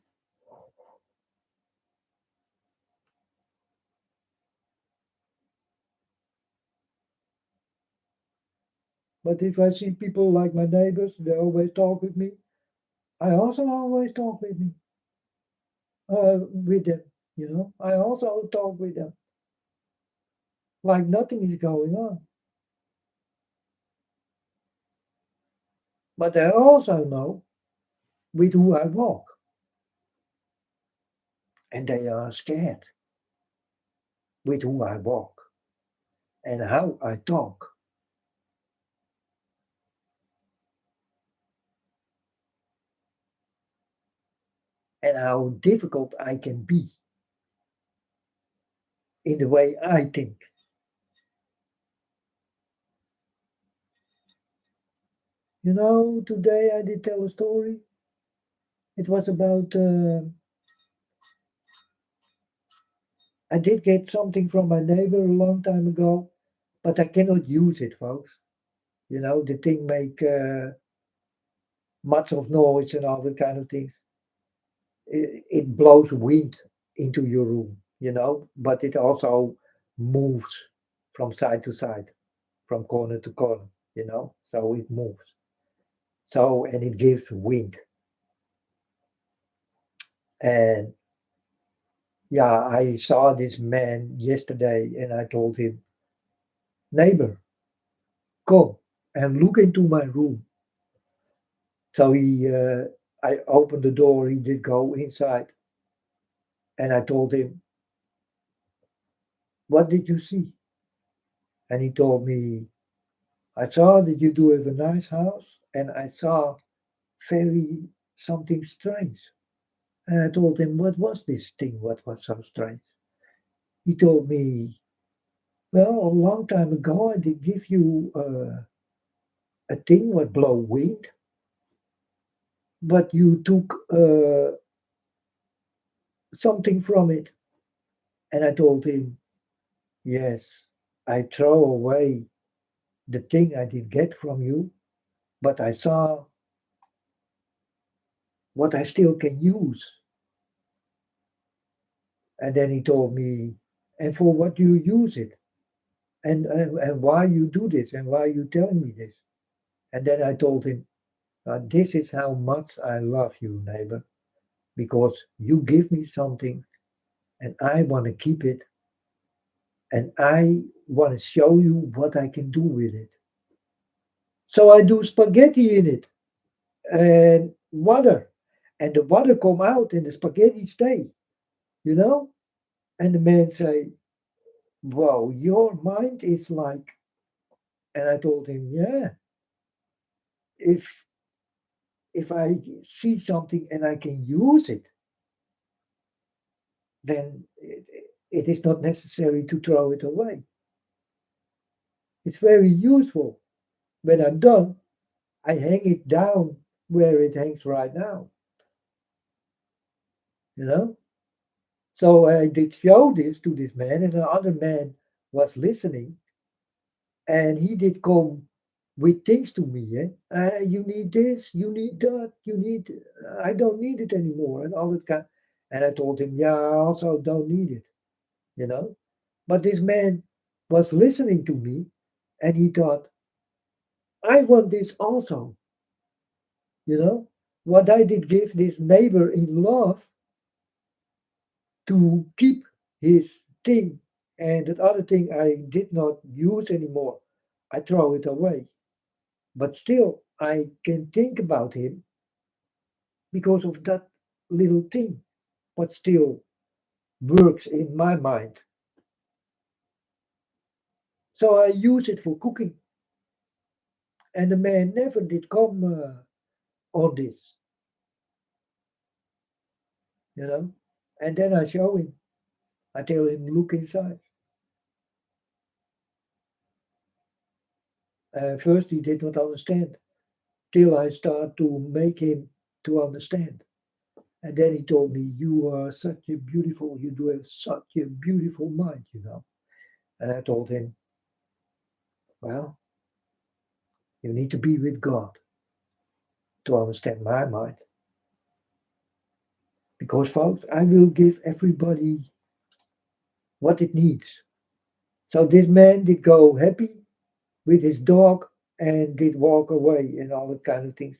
But if I see people like my neighbors, they always talk with me. I also always talk with them. You know, I also talk with them like nothing is going on. But I also know with who I walk, and they are scared with who I walk and how I talk and how difficult I can be in the way I think. You know, today I did tell a story. It was about I did get something from my neighbor a long time ago, but I cannot use it, folks. You know, the thing make much of noise and all that kind of things. It blows wind into your room, you know, but it also moves from side to side, from corner to corner, you know, so it moves. So, and it gives wind. And yeah, I saw this man yesterday and I told him, neighbor, come and look into my room. So I opened the door, he did go inside, and I told him, what did you see? And he told me, I saw that you do have a nice house, and I saw very something strange. And I told him, what was this thing? What was so strange? He told me, well, a long time ago, I did give you a thing what blow wind, but you took something from it. And I told him, Yes, I throw away the thing I did get from you, but I saw what I still can use. And then he told me, and for what you use it, and why you do this, and why you telling me this. And then I told him, this is how much I love you, neighbor, because you give me something, and I want to keep it, and I want to show you what I can do with it. So I do spaghetti in it and water, and the water come out, and the spaghetti stay, you know. And the man say, "Wow, your mind is like." And I told him, "Yeah, if I see something and I can use it, then it is not necessary to throw it away. It's very useful. When I'm done, I hang it down where it hangs right now, you know." So I did show this to this man, and the other man was listening, and he did come with things to me. Eh? You need this, you need that, you need. I don't need it anymore, and all that kind. And I told him, yeah, I also don't need it, you know. But this man was listening to me, and he thought, I want this also, you know. What I did give this neighbor in love to keep his thing, and that other thing I did not use anymore. I throw it away. But still, I can think about him because of that little thing, but still works in my mind. So I use it for cooking, and the man never did come on this, you know. And then I show him, I tell him, look inside. First, he did not understand, till I start to make him to understand. And then he told me, you are such a beautiful, you do have such a beautiful mind, you know. And I told him, well, you need to be with God to understand my mind. Because, folks, I will give everybody what it needs. So this man did go happy with his dog and did walk away and all that kind of things.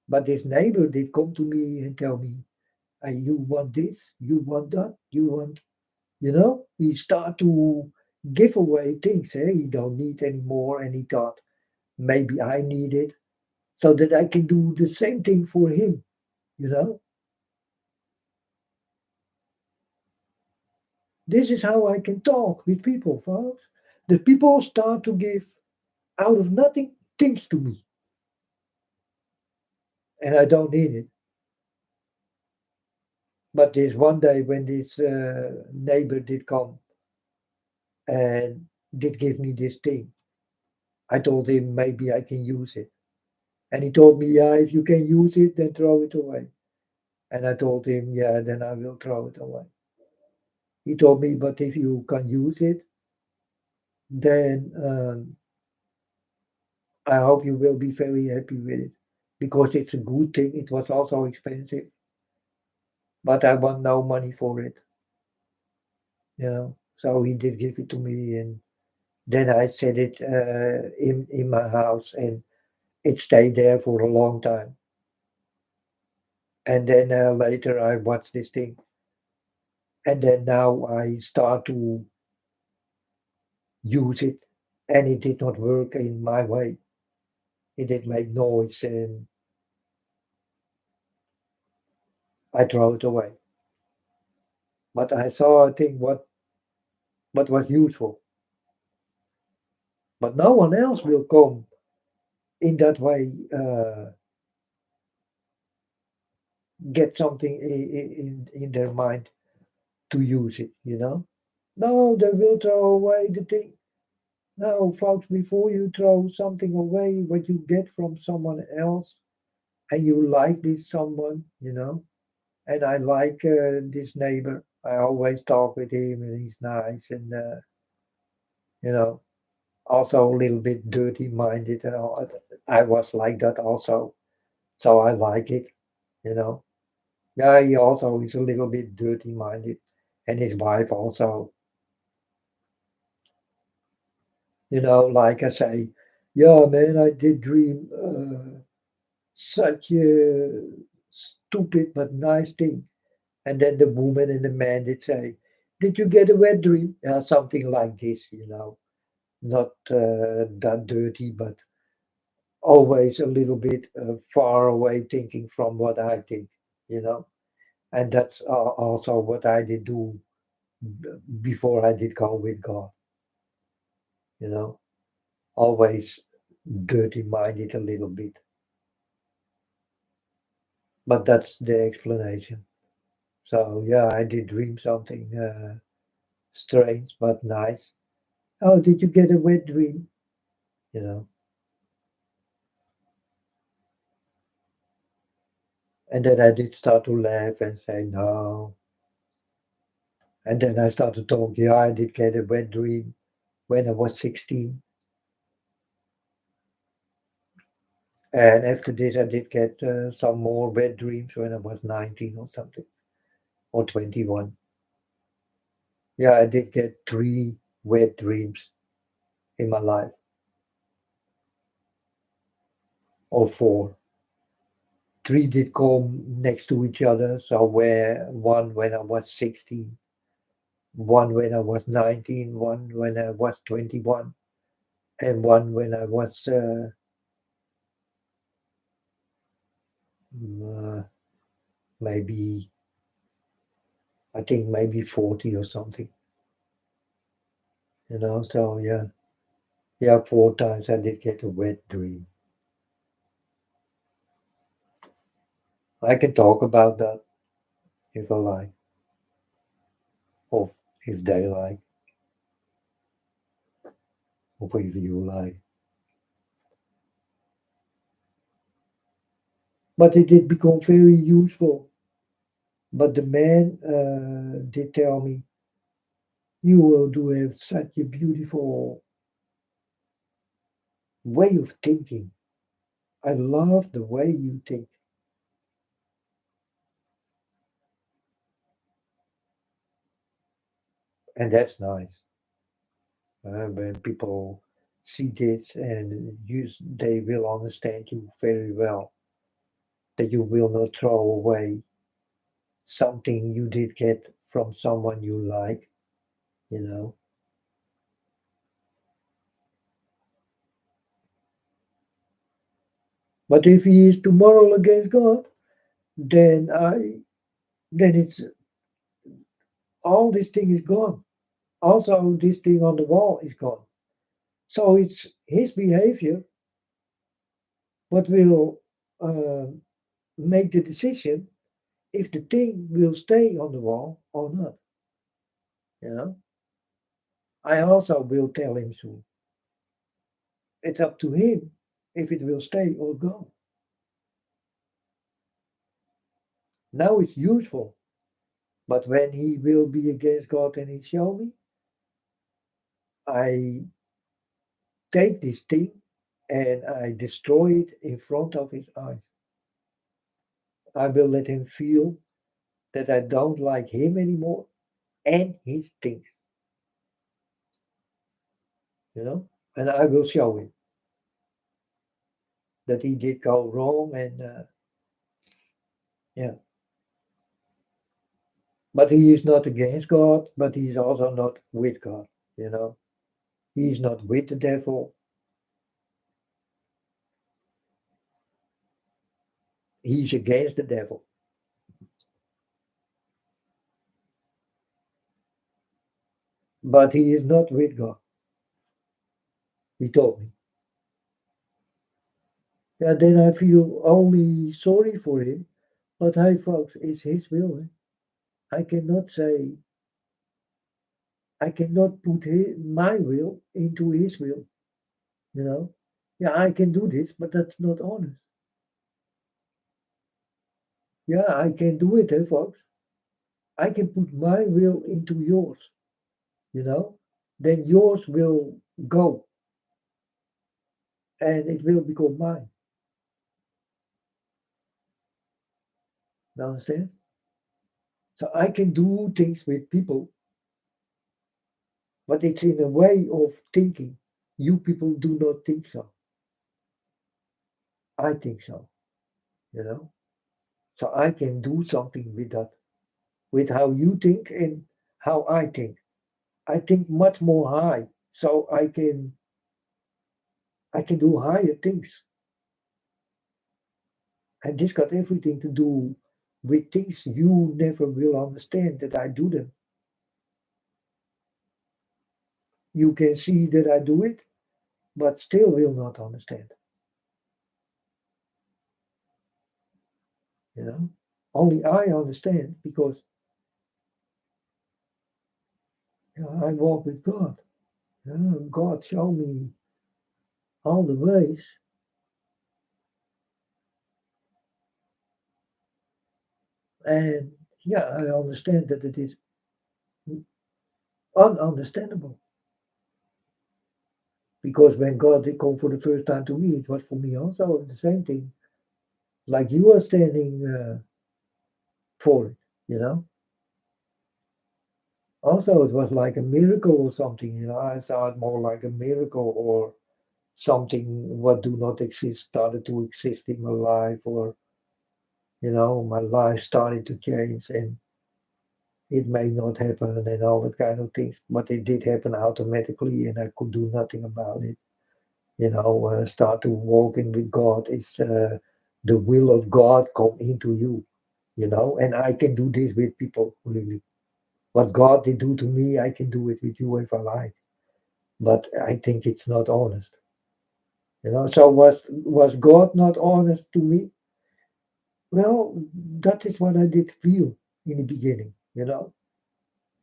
But this neighbor did come to me and tell me, you want this, you want that, you want, you know, he start to give away things. Eh? He don't need anymore. And he thought, maybe I need it so that I can do the same thing for him, you know. This is how I can talk with people, folks. The people start to give out of nothing things to me, and I don't need it. But this one day when this neighbor did come and did give me this thing, I told him maybe I can use it. And he told me, yeah, if you can use it, then throw it away. And I told him, yeah, then I will throw it away. He told me, but if you can use it, then I hope you will be very happy with it because it's a good thing. It was also expensive, but I want no money for it, you know. So he did give it to me, and then I set it in my house, and it stayed there for a long time. And then later I watched this thing, and then now I start to use it, and it did not work in my way. It did make noise, and I throw it away. But I saw a thing what was useful. But no one else will come in that way get something in their mind to use it, you know. No, they will throw away the thing. No, folks, before you throw something away, what you get from someone else, and you like this someone, you know. And I like this neighbor. I always talk with him, and he's nice. And you know, also a little bit dirty minded and all. I was like that also, so I like it, you know. Yeah, he also is a little bit dirty minded, and his wife also, like I say, yeah, man, I did dream such a stupid but nice thing. And then the woman and the man did say, did you get a wet dream? Yeah, something like this, not that dirty, but always a little bit far away thinking from what I think, you know. And that's also what I did do before I did go with God, you know, always dirty minded a little bit. But that's the explanation. So yeah, I did dream something strange but nice. Oh, did you get a wet dream? You know, and then I did start to laugh and say no. And then I started talking. Yeah, I did get a wet dream when I was 16. And after this, I did get some more wet dreams when I was 19 or something, or 21. Yeah, I did get three wet dreams in my life, or four. Three did come next to each other. So where one when I was 16, one when I was 19, one when I was 21, and one when I was uh, maybe, I think maybe 40 or something. So yeah, yeah, four times I did get a wet dream. I can talk about that if I like, or if they like, or if you like. But it did become very useful. But the man did tell me, you will do have such a beautiful way of thinking. I love the way you think. And that's nice. When people see this and they will understand you very well, that you will not throw away something you did get from someone you like, you know. But if he is too moral against God, then it's all this thing is gone. Also, this thing on the wall is gone. So it's his behavior what will make the decision if the thing will stay on the wall or not. You know, I also will tell him soon. It's up to him if it will stay or go. Now it's useful, but when he will be against God and he show me, I take this thing and I destroy it in front of his eyes. I will let him feel that I don't like him anymore and his things, and I will show him that he did go wrong and yeah. But he is not against God, but he is also not with God, you know. He is not with the devil, he's against the devil, but he is not with God. He told me. Yeah, then I feel only sorry for him, but hey, folks, it's his will. Eh? I cannot say, I cannot put my will into his will, you know. Yeah, I can do this, but that's not honest. Yeah, I can do it, folks. I can put my will into yours, you know. then yours will go and it will become mine. You understand? So I can do things with people, but it's in a way of thinking. You people do not think so. I think so, you know? So I can do something with that, with how you think and how I think. I think much more high, so I can do higher things. And this got everything to do with things you never will understand that I do them. You can see that I do it, but still will not understand. You know, only I understand because I walk with God. God showed me all the ways, and yeah, I understand that it is ununderstandable. Because when God did come for the first time to me, it was for me also the same thing, like you are standing for it. You know. Also, it was like a miracle or something. I saw it more like a miracle or something what do not exist started to exist in my life, or my life started to change, and it may not happen and all that kind of things, but it did happen automatically, and I could do nothing about it. Start to walking with God. It's the will of God come into you. And I can do this with people really. What God did do to me, I can do it with you if I like. But I think it's not honest. So was God not honest to me? Well, that is what I did feel in the beginning.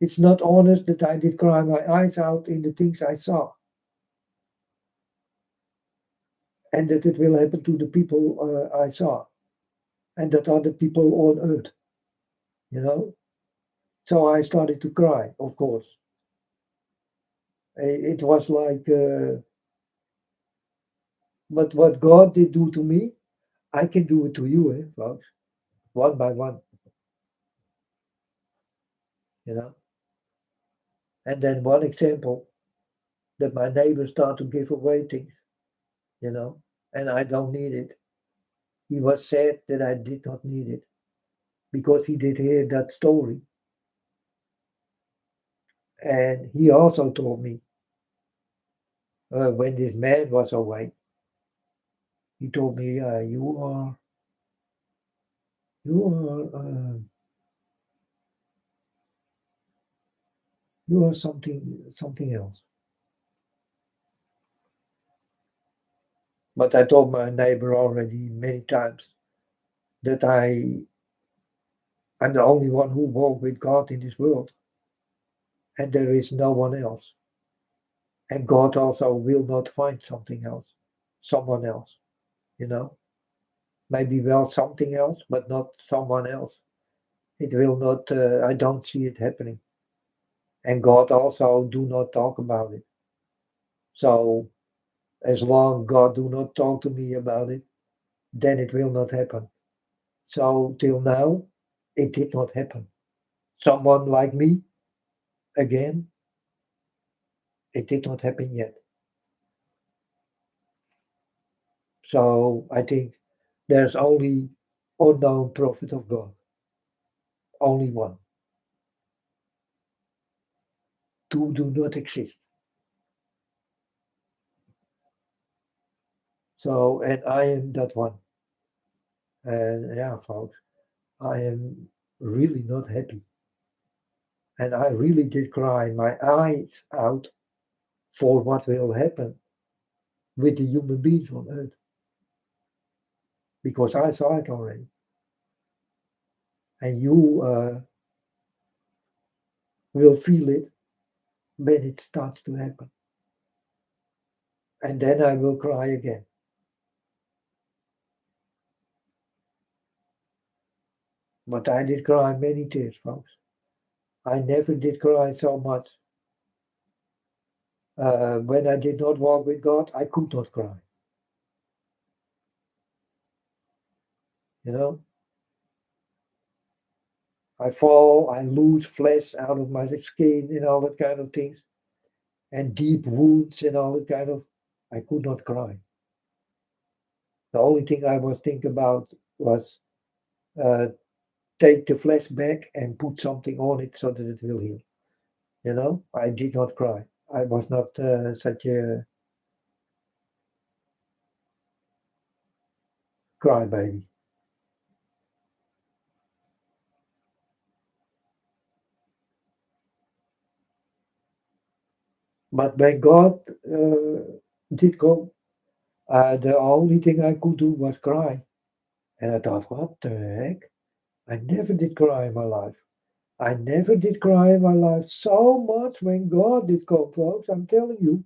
It's not honest that I did cry my eyes out in the things I saw, and that it will happen to the people I saw, and that are the people on earth. You know. So I started to cry, of course. It was like, but what God did do to me, I can do it to you, folks, one by one. You know. And then one example that my neighbor started to give away things, you know, and I don't need it. He was sad that I did not need it because he did hear that story. And he also told me when this man was away, he told me, you are something else. But I told my neighbor already many times that I'm the only one who walks with God in this world, and there is no one else. And God also will not find someone else, you know. Maybe well something else, but not someone else. It will not. I don't see it happening. And God also do not talk about it. So as long God do not talk to me about it, then it will not happen. So till now, it did not happen. Someone like me, again, it did not happen yet. So I think there's only unknown prophet of God, only one. Two do not exist. So, and I am that one. And yeah, folks, I am really not happy. And I really did cry my eyes out for what will happen with the human beings on earth because I saw it already. And you will feel it when it starts to happen. And then I will cry again. But I did cry many tears, folks. I never did cry so much When I did not walk with God, I could not cry. You know, I fall, I lose flesh out of my skin and all that kind of things, and deep wounds and all that kind of. I could not cry. The only thing I was thinking about was uh, take the flesh back and put something on it so that it will heal. You know, I did not cry. I was not such a crybaby. But when God did come, the only thing I could do was cry. And I thought, what the heck? I never did cry in my life. I never did cry in my life so much when God did come, folks. I'm telling you,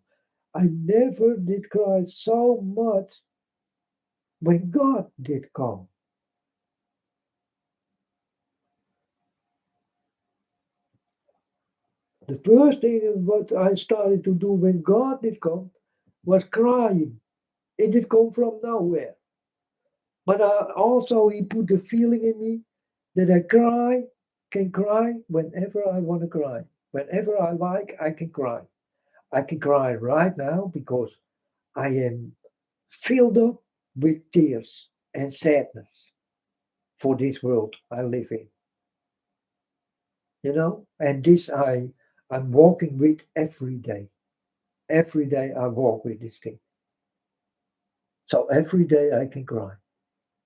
I never did cry so much when God did come. The first thing what I started to do when God did come was crying. It did come from nowhere. But also, He put the feeling in me that can cry whenever I want to cry. Whenever I like, I can cry. I can cry right now because I am filled up with tears and sadness for this world I live in. And this I'm walking with every day. Every day I walk with this thing. So every day I can cry.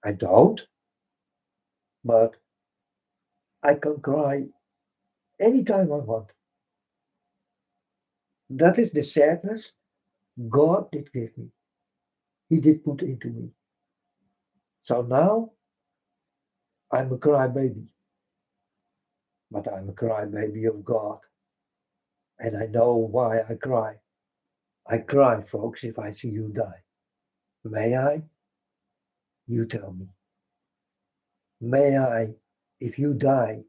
I don't, but I can cry anytime I want. That is the sadness God did give me. He did put into me. So now I'm a crybaby, but I'm a crybaby of God. And I know why I cry. I cry, folks, if I see you die. May I? You tell me. May I, if you die,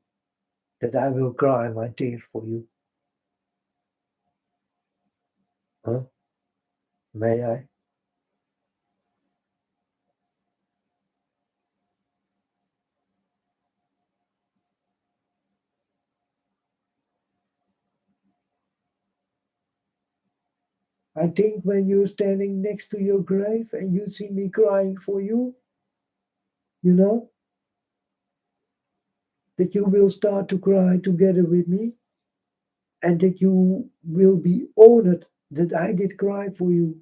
that I will cry my tears for you? Huh? May I? I think when you're standing next to your grave and you see me crying for you, you know, that you will start to cry together with me and that you will be honored that I did cry for you.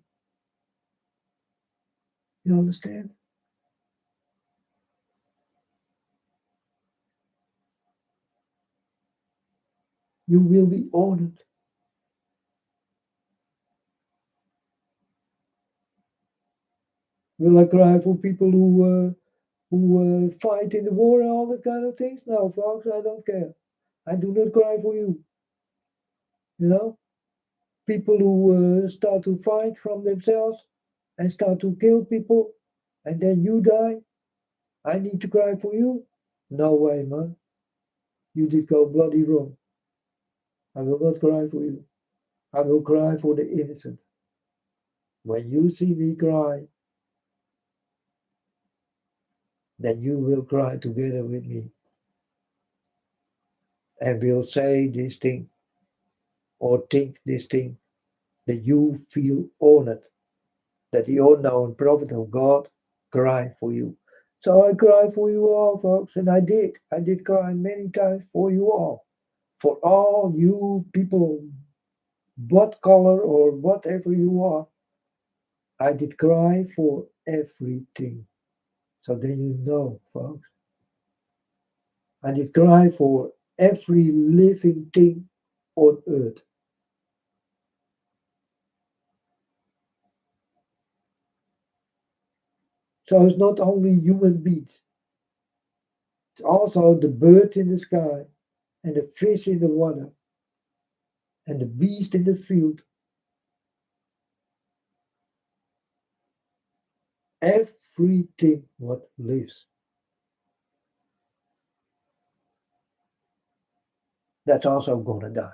You understand? You will be honored. Will I cry for people who fight in the war and all that kind of things? No, folks, I don't care. I do not cry for you. You know, people who start to fight from themselves and start to kill people, and then you die. I need to cry for you? No way, man. You did go bloody wrong. I will not cry for you. I will cry for the innocent. When you see me cry, then you will cry together with me and will say this thing or think this thing that you feel honored that the unknown prophet of God cried for you. So I cry for you all, folks, and I did. I did cry many times for you all. For all you people, what color or whatever you are, I did cry for everything. So then you know, folks. I did cry for every living thing on earth. So it's not only human beings, it's also the bird in the sky and the fish in the water and the beast in the field. Everything what lives, that's also gonna die.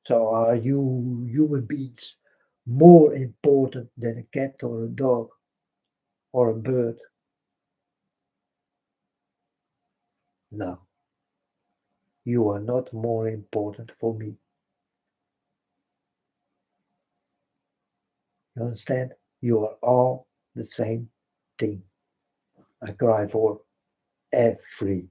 So are you human beings more important than a cat or a dog or a bird? No, you are not more important for me. You understand? You are all the same thing. I cry for everything.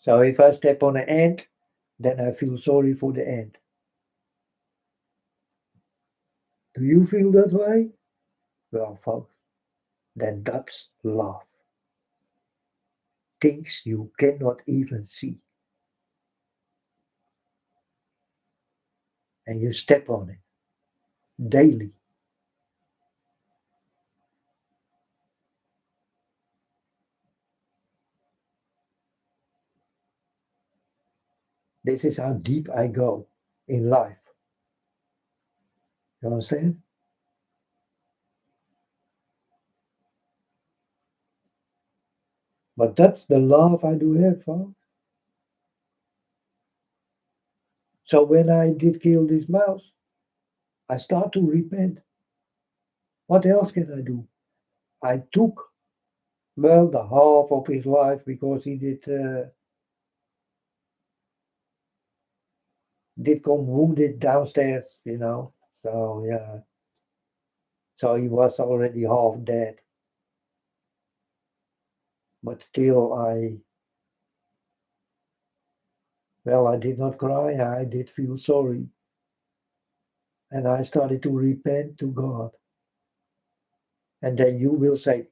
So if I step on an ant, then I feel sorry for the ant. Do you feel that way? Well, folks, then that's love. Things you cannot even see. And you step on it daily. This is how deep I go in life. You understand? But that's the love I do have, folks. So when I did kill this mouse, I start to repent. What else can I do? I took, well, the half of his life because he did come wounded downstairs, you know. So yeah, so he was already half dead. But still, well, I did not cry. I did feel sorry, and I started to repent to God. And then you will say,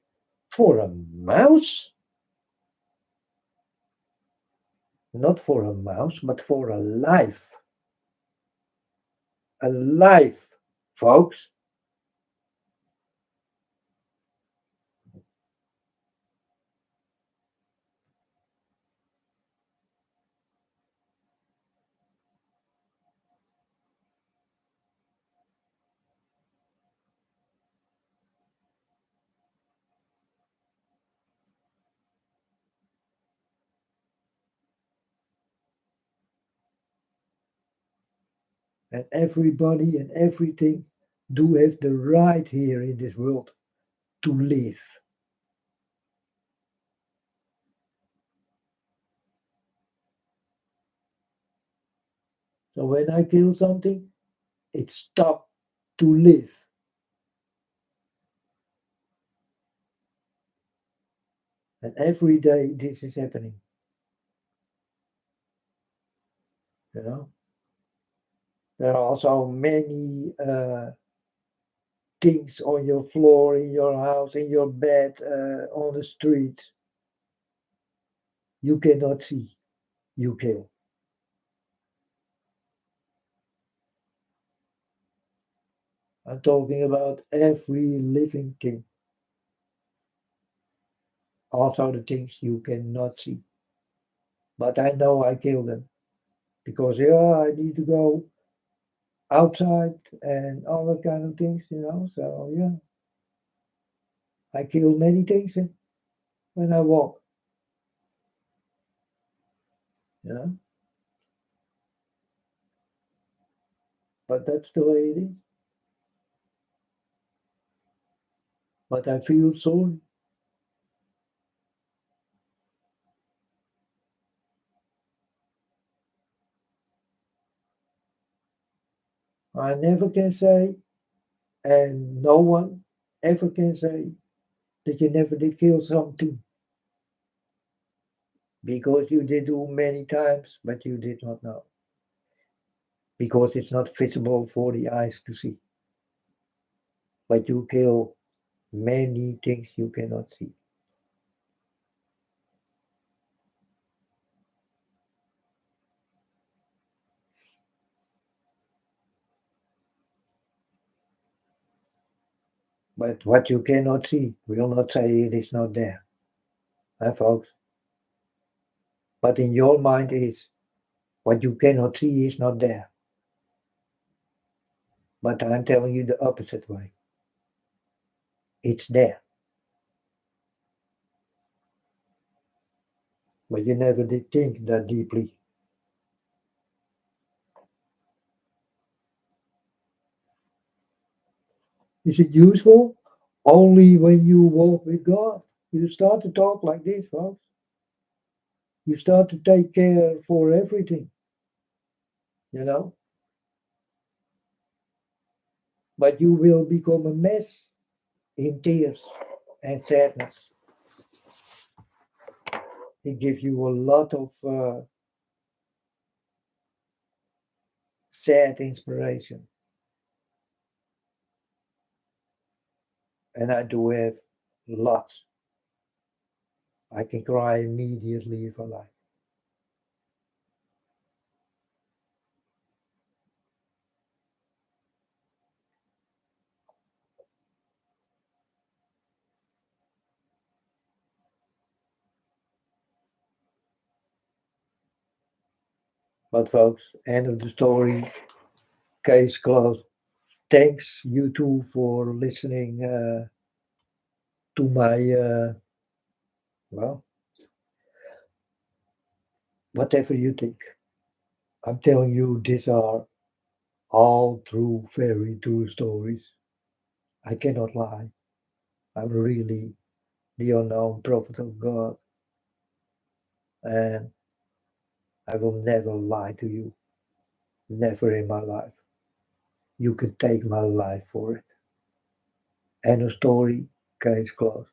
for a mouse, not for a mouse, but for a life, folks. And everybody and everything do have the right here in this world to live. So when I kill something, it stopped to live. And every day this is happening. You know, there are also many things on your floor, in your house, in your bed, on the street. You cannot see. You kill. I'm talking about every living thing. Also the things you cannot see. But I know I kill them because yeah, I need to go outside and all that kind of things, you know. So yeah, I kill many things when I walk, you know. But that's the way it is. But I feel sorry. I never can say, and no one ever can say that you never did kill something because you did do many times, but you did not know because it's not visible for the eyes to see. But you kill many things you cannot see. But what you cannot see will not say it is not there. Huh, folks? But in your mind is what you cannot see is not there. But I'm telling you the opposite way. It's there. But you never did think that deeply. Is it useful? Only when you walk with God. You start to talk like this, folks. You start to take care for everything, you know. But you will become a mess in tears and sadness. It gives you a lot of sad inspiration. And I do have lots. I can cry immediately if I like. But folks, end of the story. Case closed. Thanks you two for listening to my well, whatever you think. I'm telling you, these are all true, very true stories. I cannot lie. I'm really the unknown prophet of God, and I will never lie to you. Never in my life. You can take my life for it. End of story. Case closed.